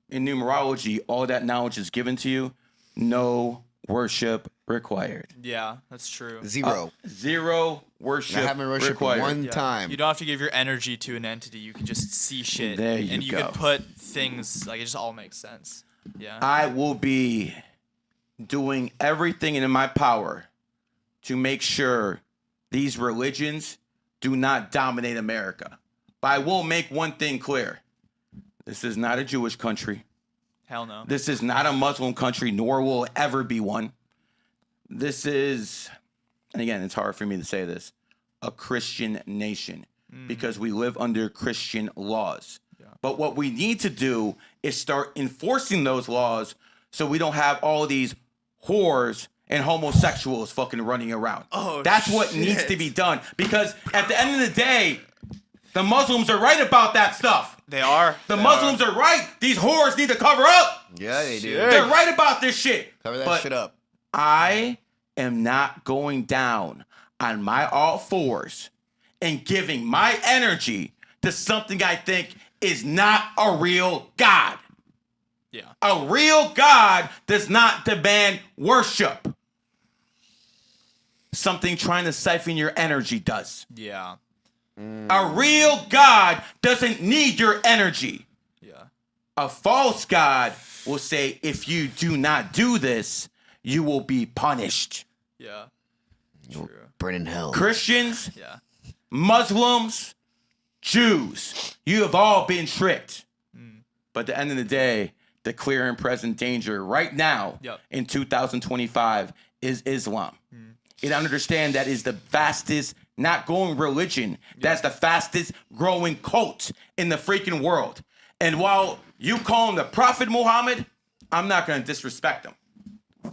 in numerology, all that knowledge is given to you. No worship required. Yeah, that's true. Zero worship. I haven't worshipped required. one time. You don't have to give your energy to an entity. You can just see shit. There you and you go. can put things, like, it just all makes sense. Yeah. I will be doing everything in my power to make sure these religions do not dominate America. But I will make one thing clear. This is not a Jewish country. Hell no. This is not a Muslim country, nor will it ever be one. This is, and again, it's hard for me to say this, a Christian nation because we live under Christian laws. But what we need to do is start enforcing those laws so we don't have all these whores and homosexuals fucking running around. That's what needs to be done, because at the end of the day, the Muslims are right about that stuff. They are. The Muslims are right. These whores need to cover up. Yeah, they do. They're right about this shit. Cover that shit up. I am not going down on my all fours and giving my energy to something I think is not a real God. Yeah. A real God does not demand worship. Something trying to siphon your energy does. Yeah. A real God doesn't need your energy. Yeah. A false God will say, if you do not do this, you will be punished. Yeah. You'll burn in hell. Christians, Yeah. Muslims, Jews, you have all been tricked. But at the end of the day, the clear and present danger right now in 2025 is Islam. You don't understand that is the fastest not growing religion. That's the fastest growing cult in the freaking world. And while you call him the Prophet Muhammad, I'm not going to disrespect him.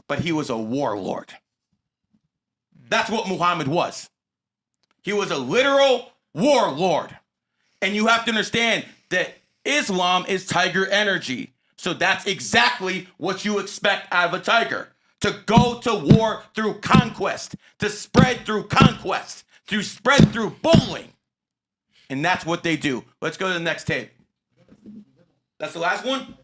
But he was a warlord. That's what Muhammad was. He was a literal warlord. And you have to understand that Islam is tiger energy. So that's exactly what you expect out of a tiger. To go to war through conquest, to spread through conquest, to spread through bullying. And that's what they do. Let's go to the next tape. That's the last one?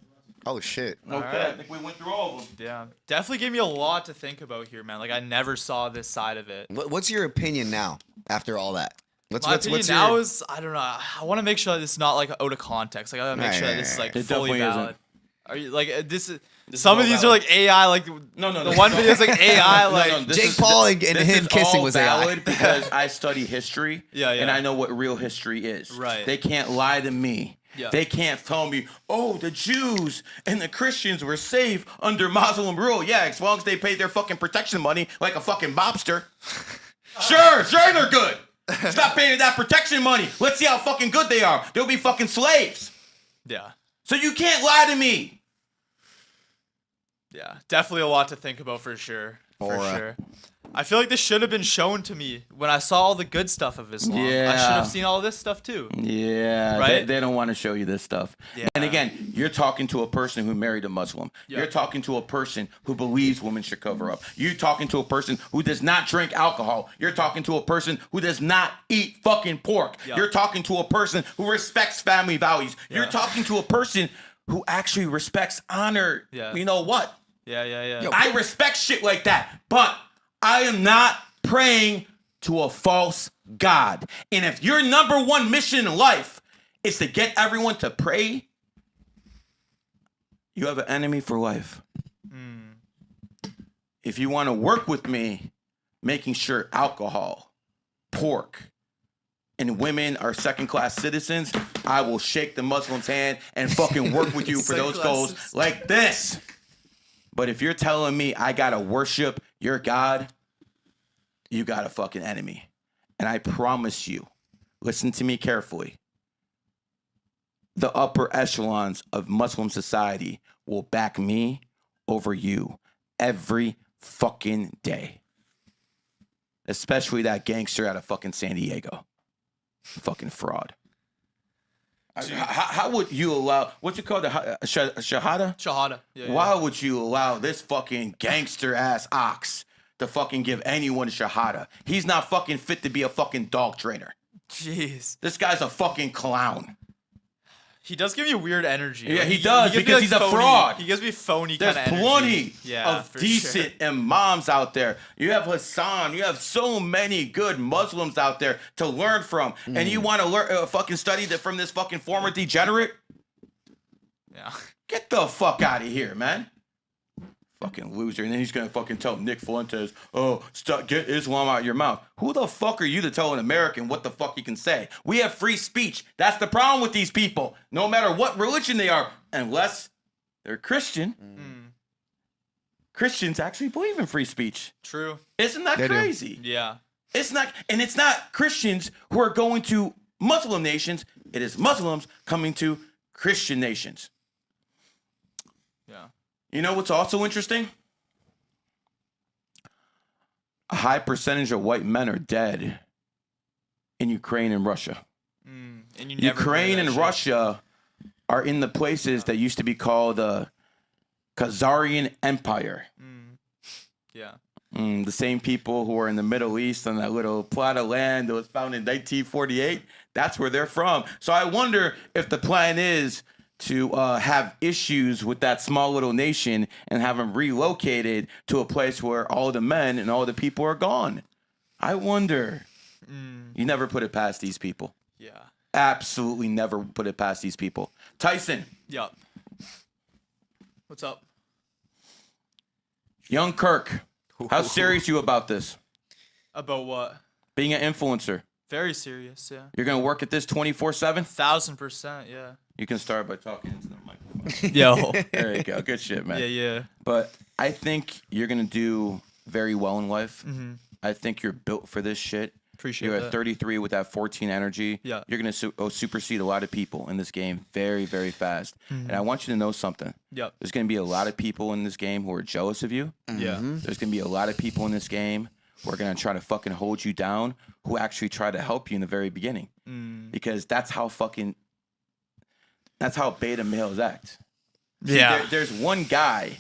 Oh, shit. Okay, I think we went through all of them. Yeah. Definitely gave me a lot to think about here, man. Like, I never saw this side of it. What's your opinion now after all that? My opinion now is, I don't know. I want to make sure that it's not, like, out of context. Like, I gotta make sure that this is, like, It fully definitely valid. isn't. Are you, like, this is... This Some is of all these are valid. like AI, like No. the one video is like AI, like Jake Paul and him kissing was valid AI. because I study history, Yeah. and I know what real history is. Right. They can't lie to me. Yeah. They can't tell me, oh, the Jews and the Christians were safe under Muslim rule. Yeah, as long as they paid their fucking protection money like a fucking mobster. Sure, they're good. Stop paying that protection money. Let's see how fucking good they are. They'll be fucking slaves. Yeah. So you can't lie to me. Yeah, definitely a lot to think about for sure. For sure. I feel like this should have been shown to me when I saw all the good stuff of Islam. I Yeah. should have seen all this stuff too. Yeah, Right? they don't want to show you this stuff. Yeah. And again, you're talking to a person who married a Muslim. Yeah. You're talking to a person who believes women should cover up. You're talking to a person who does not drink alcohol. You're talking to a person who does not eat fucking pork. Yeah. You're talking to a person who respects family values. You're Yeah. talking to a person who actually respects honor. Yeah. You know what? Yeah. I respect shit like that, but I am not praying to a false God. And if your number one mission in life is to get everyone to pray, you have an enemy for life. If you want to work with me, making sure alcohol, pork, and women are second-class citizens, I will shake the Muslim's hand and fucking work with you for those goals like this. But if you're telling me I gotta worship your God, you got a fucking enemy. And I promise you, listen to me carefully. the upper echelons of Muslim society will back me over you every fucking day. Especially that gangster out of fucking San Diego. Fucking fraud. How would you allow, what's it called? Shahada? Shahada. Yeah, Why would you allow this fucking gangster ass ox to fucking give anyone shahada? He's not fucking fit to be a fucking dog trainer. Jeez. This guy's a fucking clown. He does give you weird energy. Yeah, Like, he does, gives me, because he's a phony- fraud. He gives me phony There's kind of energy. plenty Yeah, of for decent sure. imams out there. You have Hassan. You have so many good Muslims out there to learn from. And you want to learn fucking study that from this fucking former degenerate? Yeah. Get the fuck out of here, man. Fucking loser. And then he's going to fucking tell Nick Fuentes, oh, get Islam out of your mouth. Who the fuck are you to tell an American what the fuck he can say? We have free speech. That's the problem with these people. No matter what religion they are, unless they're Christian. Christians actually believe in free speech. True. Isn't that crazy? Yeah. It's not, and it's not Christians who are going to Muslim nations. It is Muslims coming to Christian nations. Yeah. You know what's also interesting? A high percentage of white men are dead in Ukraine and Russia. And you never Ukraine hear and that shit. Russia are in the places that used to be called the Khazarian Empire. Yeah. The same people who are in the Middle East on that little plot of land that was found in 1948, that's where they're from. So I wonder if the plan is to have issues with that small little nation and have them relocated to a place where all the men and all the people are gone. I wonder. You never put it past these people. Yeah. Absolutely never put it past these people. Tyson. Yup. What's up? Young Kirk. How serious you about this? About what? Being an influencer. Very serious, yeah. You're going to work at this 24/7? 1000%, yeah. You can start by talking into the microphone. Yo. There you go. Good shit, man. Yeah, yeah. But I think you're going to do very well in life. I think you're built for this shit. Appreciate You're that. at 33 with that 14 energy. Yeah. You're going to supersede a lot of people in this game very, very fast. And I want you to know something. Yep. There's going to be a lot of people in this game who are jealous of you. Yeah. There's going to be a lot of people in this game who are going to try to fucking hold you down, who actually try to help you in the very beginning. Because that's how beta males act. See, Yeah. there's one guy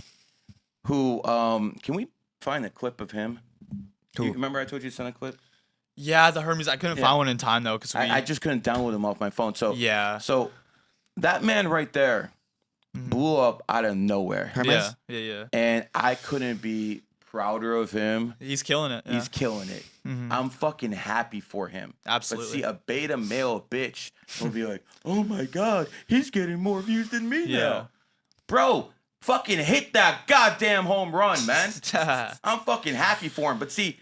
who, can we find a clip of him? You remember I told you to send a clip? Yeah, the Hermes. I couldn't find one in time, though, because I just couldn't download him off my phone. So yeah. So that man right there blew up out of nowhere. Yeah, yeah, yeah. And I couldn't be prouder of him. He's killing it. Yeah. He's killing it. I'm fucking happy for him. Absolutely. But see, a beta male bitch will be like, oh my God, he's getting more views than me now. Bro, fucking hit that goddamn home run, man. I'm fucking happy for him. But see,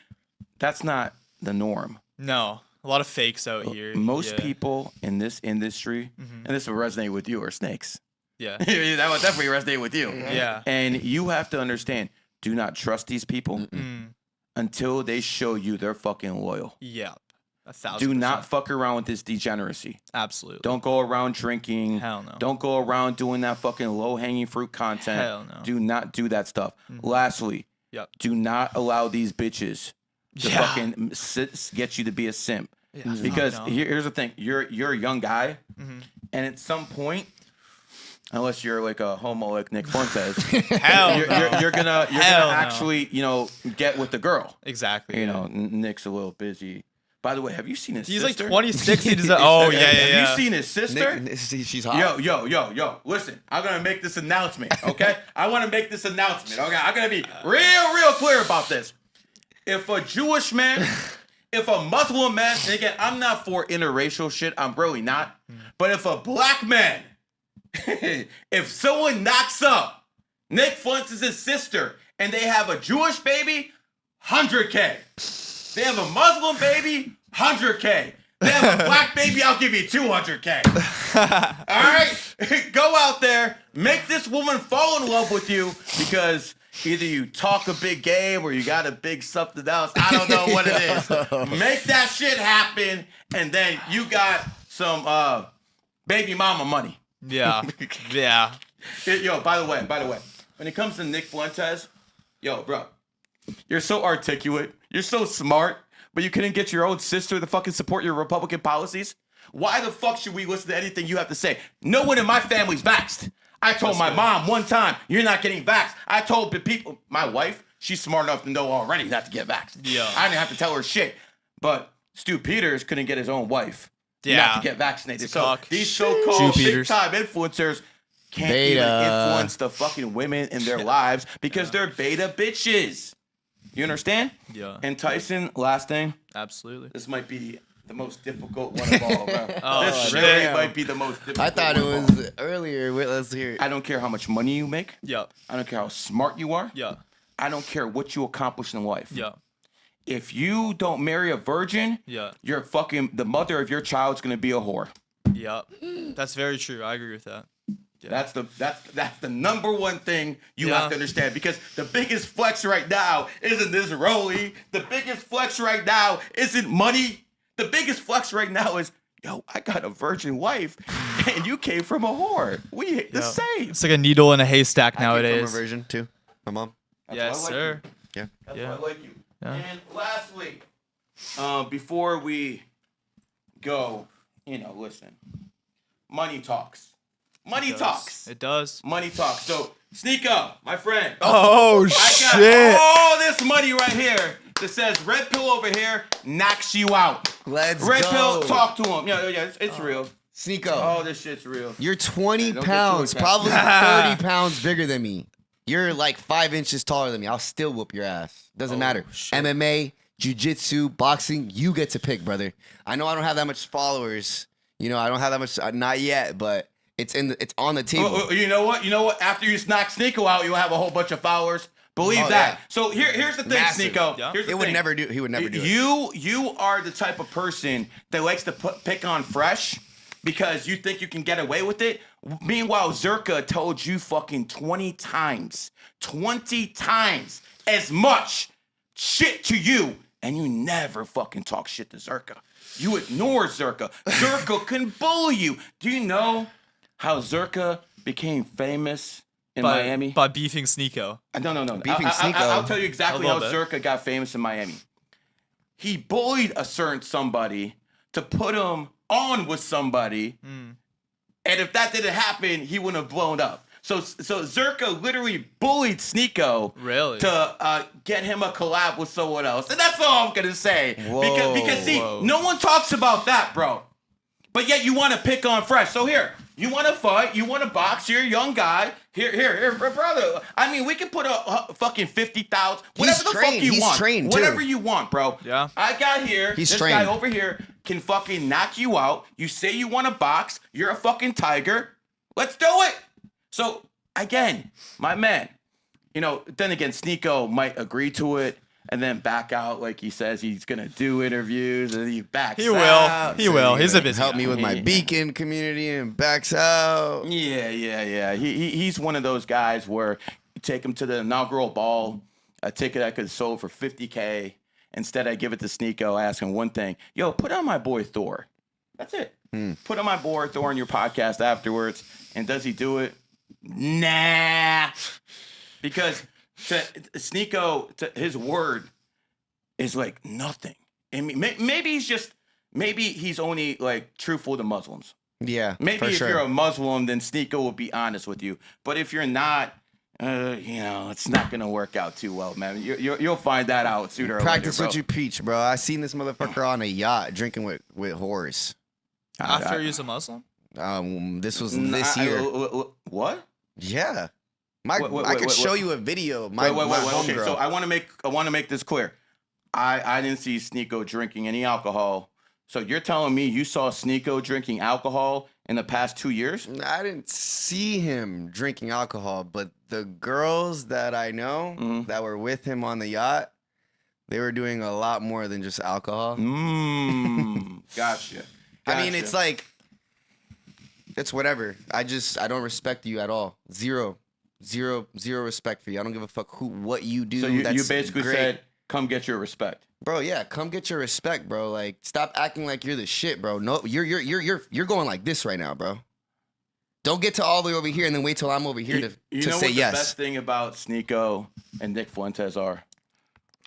that's not the norm. No, a lot of fakes out here. Most Yeah. people in this industry, and this will resonate with you, are snakes. Yeah. That would definitely resonate with you. Yeah. And you have to understand, do not trust these people until they show you they're fucking loyal. Yeah. 1000%. Do not fuck around with this degeneracy. Absolutely. Don't go around drinking. Hell no. Don't go around doing that fucking low-hanging fruit content. Hell no. Do not do that stuff. Lastly, Yep. do not allow these bitches to Yeah. fucking get you to be a simp. Yeah, Because fuck no. here's the thing. You're a young guy, and at some point, unless you're like a homo like Nick Fuentes, Hell you're, no. you're gonna Hell no. actually get with the girl. Exactly. You yeah. know, Nick's a little busy. By the way, have you seen his He's sister? like 26. He does. Oh yeah, yeah, Have yeah. you seen his sister? She's hot. Yo. Listen, I'm gonna make this announcement, okay? I want to make this announcement, okay? I'm gonna be real clear about this. If a Jewish man, if a Muslim man, and again, I'm not for interracial shit. I'm really not. But if a black man, if someone knocks up Nick Fuentes' sister and they have a Jewish baby, 100K. They have a Muslim baby, 100K. They have a black baby, I'll give you 200K. All right? Go out there, make this woman fall in love with you because either you talk a big game or you got a big something else. I don't know what it is. Make that shit happen, and then you got some baby mama money. Yeah. Yeah. Yo, by the way, when it comes to Nick Fuentes, yo, bro, you're so articulate. You're so smart, but you couldn't get your own sister to fucking support your Republican policies? Why the fuck should we listen to anything you have to say? No one in my family's vaxxed. I told my mom one time, you're not getting vaxxed. I told the people, my wife, she's smart enough to know already not to get vaxxed. Yeah. I didn't have to tell her shit. But Stu Peters couldn't get his own wife not to get vaccinated. So these so-called big-time influencers can't even influence the fucking women in their lives because they're beta bitches. You understand? Yeah. And Tyson, last thing. Absolutely. This might be the most difficult one of all, bro. Oh, this really might be the most difficult. I thought it was earlier. Wait, let's hear it. I don't care how much money you make. Yeah. I don't care how smart you are. Yeah. I don't care what you accomplish in life. Yeah. If you don't marry a virgin, you're fucking the mother of your child's gonna be a whore. Yeah. That's very true. I agree with that. Yeah. That's the number one thing you have to understand, because the biggest flex right now isn't this rollie. The biggest flex right now isn't money. The biggest flex right now is, yo, I got a virgin wife and you came from a whore. We hate the same. It's like a needle in a haystack nowadays. From a virgin too. My mom. Yes, sir. Yeah. That's why I like you. Yeah. And lastly, before we go, listen, money talks. Money talks. It does. Money talks. So, Sneako, my friend. Oh, I got all this money right here that says Red Pill over here knocks you out. Let's Red go. Pill, talk to him. Yeah, it's real. Sneako. Oh, this shit's real. You're 20 Don't get too pounds, attached. probably 30 pounds bigger than me. You're like 5 inches taller than me. I'll still whoop your ass. Doesn't matter. MMA, jiu-jitsu, boxing, you get to pick, brother. I know I don't have that much followers. I don't have that much, not yet, but it's on the table. Oh, you know what? After you knock Sneako out, you'll have a whole bunch of followers. Believe that. Yeah. So here's the thing, Massive. Sneako. Yeah. Here's the He would thing. never do it. You are the type of person that likes to pick on fresh because you think you can get away with it. Meanwhile, ZHERKA told you fucking 20 times as much shit to you, and you never fucking talk shit to ZHERKA. You ignore ZHERKA. ZHERKA can bully you. Do you know how ZHERKA became famous in Miami? By beefing Sneako. No. Beefing Sneako. I'll tell you exactly A how little bit. ZHERKA got famous in Miami. He bullied a certain somebody to put him on with somebody, and if that didn't happen, he wouldn't have blown up. So ZHERKA literally bullied Sneako to get him a collab with someone else, and that's all I'm gonna say. Because see, no one talks about that, bro. But yet you want to pick on fresh. So here, you want to fight, you want to box. You're a young guy. Here, brother. I mean, we can put a fucking 50,000, whatever the fuck you want. Trained whatever too. you want, bro. Yeah. I got here. He's this trained. guy over here can fucking knock you out. You say you want to box. You're a fucking tiger. Let's do it. So again, my man, then again, Sneako might agree to it and then back out like he says he's gonna do interviews, and he backs out. He will. He's a busy Help guy. me with my beacon community and backs out. Yeah. He's one of those guys where you take him to the inaugural ball, a ticket I could have sold for $50K. Instead, I give it to Sneako. I ask him one thing: yo, put on my boy Thor. That's it. Put on my boy Thor on your podcast afterwards. And does he do it? Nah. Because to Sneako, his word is like nothing. I mean, maybe he's only like truthful to Muslims. Yeah. Maybe if sure. you're a Muslim, then Sneako will be honest with you. But if you're not, it's not gonna work out too well, man. You'll find that out sooner or later. Practice bro. what you preach, bro. I seen this motherfucker on a yacht drinking with whores. After he's a Muslim? This was this year. What? Yeah. I could show you a video. My wait. Okay, homegirl. so I want to make this clear. I didn't see Sneako drinking any alcohol. So you're telling me you saw Sneako drinking alcohol in the past 2 years? I didn't see him drinking alcohol, but the girls that I know that were with him on the yacht, they were doing a lot more than just alcohol. Gotcha. I mean, it's like, it's whatever. I don't respect you at all. Zero respect for you. I don't give a fuck what you do. So you That's basically great. said, come get your respect. Bro, yeah, come get your respect, bro. Like, stop acting like you're the shit, bro. No, you're going like this right now, bro. Don't get to all the way over here and then wait till I'm over here to You know say what yes. the best thing about Sneako and Nick Fuentes are?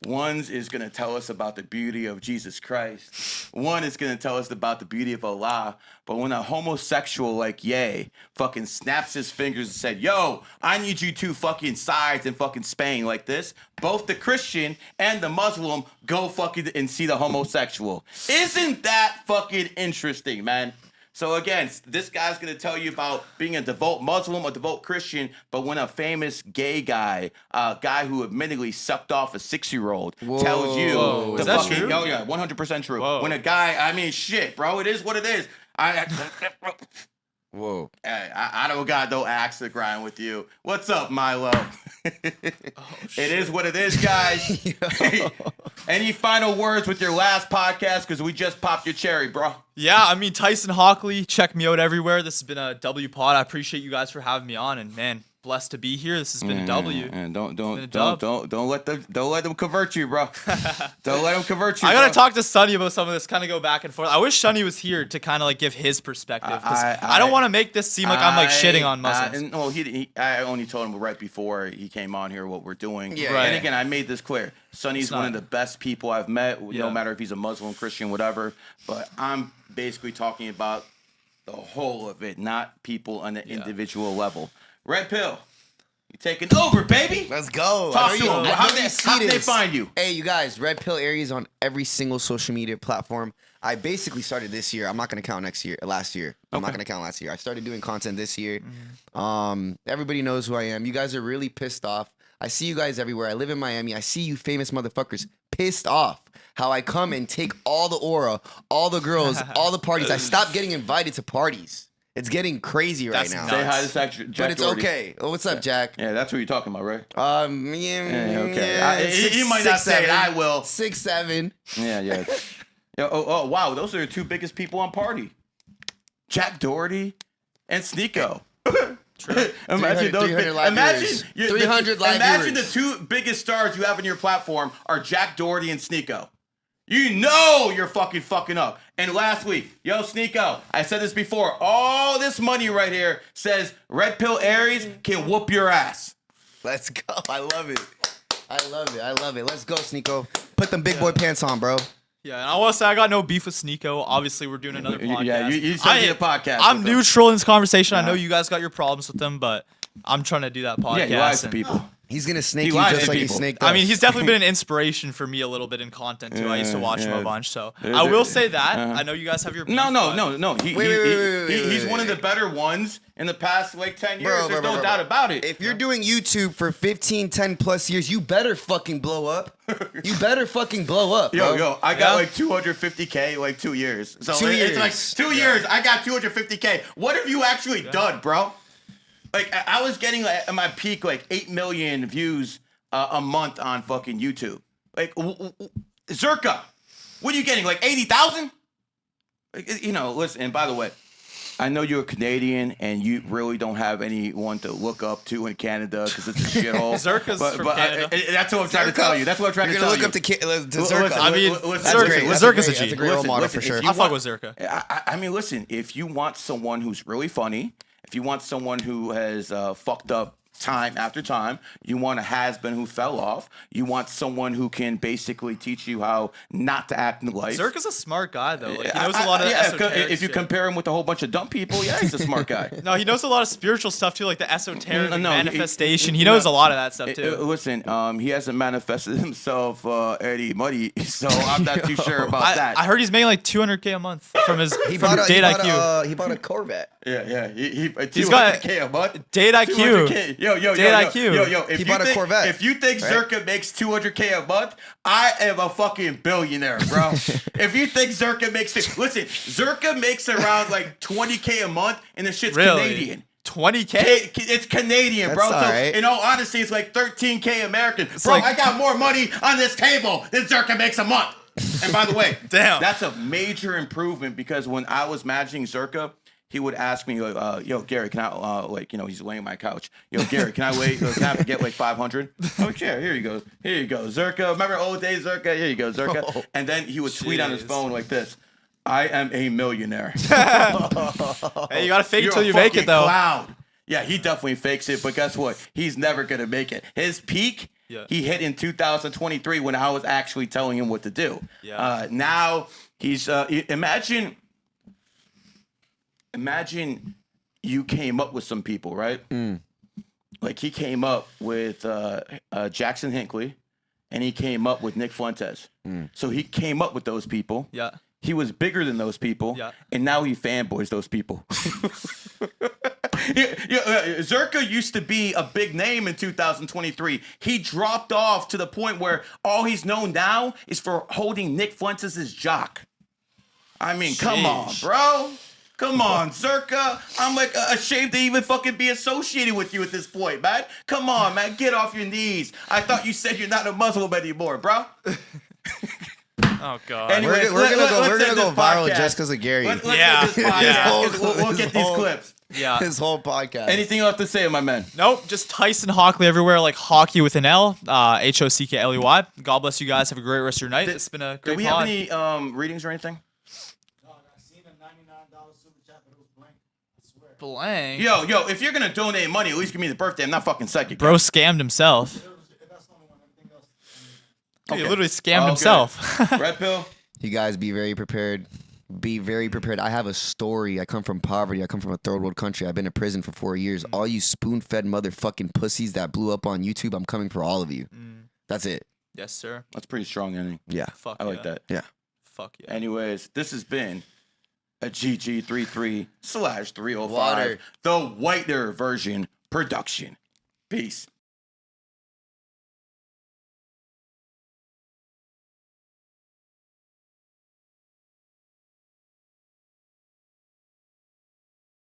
One's is going to tell us about the beauty of Jesus Christ. One is going to tell us about the beauty of Allah. But when a homosexual like Ye fucking snaps his fingers and said, yo, I need you two fucking sides in fucking Spain like this, both the Christian and the Muslim go fucking and see the homosexual. Isn't that fucking interesting, man? So again, this guy's going to tell you about being a devout Muslim or devout Christian, but when a famous gay guy, a guy who admittedly sucked off a 6-year-old, tells you Is that true? Oh yeah, 100% true. Whoa. When a guy, I mean, shit, bro, it is what it is. Whoa. I don't got no axe to grind with you. What's up, Milo? It is what it is, guys. Any final words with your last podcast? Because we just popped your cherry, bro. Yeah, I mean, Tyson Hockley, check me out everywhere. This has been a W pod. I appreciate you guys for having me on, and man, blessed to be here. This has been a W. And don't let them convert you, bro. Don't let them convert you. I gotta bro. talk to Sonny about some of this, kind of go back and forth. I wish Sonny was here to kind of like give his perspective. 'Cause I don't want to make this seem like I'm like shitting on Muslims. Well, I only told him right before he came on here what we're doing. Yeah. Right. And again, I made this clear. Sonny's It's one not- of the best people I've met, Yeah. no matter if he's a Muslim, Christian, whatever. But I'm basically talking about the whole of it, not people on an individual level. Red Pill. You taking over, baby. Let's go. Talk I to know them. you- I How know they you see they this. find you? Hey, you guys, Redpill Aries on every single social media platform. I basically started this year. I'm not gonna count last year. I'm not gonna count last year. I started doing content this year. Everybody knows who I am. You guys are really pissed off. I see you guys everywhere. I live in Miami. I see you famous motherfuckers pissed off how I come and take all the aura, all the girls, all the parties. I stopped getting invited to parties. It's getting crazy right now. Say hi to Jack But it's Doherty. okay. Oh, what's up, Jack? Yeah, that's what you're talking about, right? Yeah, okay. You might not say it. I will. 6'7". Yeah. Oh, wow. Those are the two biggest people on Party. Jack Doherty and Sneako. Imagine 300 live viewers. 300 live Imagine viewers. the two biggest stars you have in your platform are Jack Doherty and Sneako. You know you're fucking up. And last week, yo, Sneako, I said this before. All this money right here says Redpill Aries can whoop your ass. Let's go. I love it. I love it. Let's go, Sneako. Put them big boy pants on, bro. Yeah, and I want to say I got no beef with Sneako. Obviously, we're doing another podcast. Yeah, you said you did a podcast. I'm with them. neutral in this conversation. I know you guys got your problems with them, but I'm trying to do that podcast. Yeah, he lies to and- people. He's gonna snake He you lies just to like he people. snaked I mean, us. he's definitely been an inspiration for me a little bit in content too. I used to watch him a bunch, so I will say that. I know you guys have your beef, No. but- He's one of the better ones in the past like 10 years. There's no doubt about it. If you're doing YouTube for 15, 10 plus years, you better fucking blow up. You better fucking blow up, bro. Yo, I got like 250K like 2 years. So 2 it's like years. 2 years. I got 250K. What have you actually done, bro? Like I was getting like, at my peak like 8 million views a month on fucking YouTube. Like ZHERKA, what are you getting? Like 80,000? You know, listen. And by the way, I know you're a Canadian and you really don't have anyone to look up to in Canada because it's a shithole. ZHERKA's from Canada. That's what I'm trying to tell you. That's what I'm trying to You're tell gonna you. look up to Listen, ZHERKA. I mean, listen, That's great. That's ZHERKA's a That's G. a great role model for if sure. you I fuck with ZHERKA. I mean, listen, if you want someone who's really funny, if you want someone who has fucked up time after time, you want a has-been who fell off, you want someone who can basically teach you how not to act in life. ZHERKA's a smart guy though. Like, he knows a lot of esoteric if you shit. compare him with a whole bunch of dumb people, yeah, he's a smart guy. No, he knows a lot of spiritual stuff too, like the esoteric No, manifestation. He knows a lot of that stuff too. Listen, he hasn't manifested himself Eddie Muddy, so I'm not too sure about that. I heard he's making like 200K a month from his He from bought Date IQ. he bought a Corvette. Yeah. He's got 200K a month. Date IQ. 200K. Yo. Date IQ. Yo. He bought a Corvette. If you think right? ZHERKA makes 200K a month, I am a fucking billionaire, bro. If you think ZHERKA makes it, listen, ZHERKA makes around like 20K a month, and the shit's Really? Canadian. 20K? It's Canadian, bro. That's So all right. in all honesty, it's like 13K American. Bro, like- I got more money on this table than ZHERKA makes a month. And by the way, Damn. that's a major improvement because when I was managing ZHERKA, he would ask me, like, yo, Gary, can I, like, you know, he's laying on my couch. Yo, Gary, can I wait? Can I get like 500? Oh, sure. Here you go. ZHERKA. Remember old days, ZHERKA? Here you go, ZHERKA. Oh, And then he would tweet on his jeez. phone like this. I am a millionaire. Hey, you gotta fake it till you make it, though. Clown. Yeah, he definitely fakes it, but guess what? He's never gonna make it. His peak, he hit in 2023 when I was actually telling him what to do. Yeah. Now he's imagine you came up with some people, right? Like he came up with Jackson Hinckley, and he came up with Nick Fuentes. So he came up with those people. Yeah. He was bigger than those people, and now he fanboys those people. ZHERKA used to be a big name in 2023. He dropped off to the point where all he's known now is for holding Nick Fuentes' jock. I mean, come on, bro. Come on, ZHERKA. I'm like ashamed to even fucking be associated with you at this point, man. Come on, man. Get off your knees. I thought you said you're not a Muslim anymore, bro. Oh God! Anyways, we're gonna go viral podcast. just because of Garry. Let's end this podcast. We'll get these clips. Yeah. His whole podcast. Anything else to say, my man? Nope. Just Tyson Hockley everywhere, like hockey with an L. Hockley. God bless you guys. Have a great rest of your night. It's been a great Do we pod. have any readings or anything? Blank. Yo, if you're gonna donate money, at least give me the birthday. I'm not fucking psychic. Bro scammed himself. Dude, he literally scammed himself. Red Pill. You guys be very prepared. Be very prepared. I have a story. I come from poverty. I come from a third world country. I've been in prison for 4 years. All you spoon-fed motherfucking pussies that blew up on YouTube, I'm coming for all of you. That's it. Yes, sir. That's pretty strong, ending. Yeah. Fuck I like that. Yeah. Fuck yeah. Anyways, this has been a GG33/305, Water. the whiter version production. Peace.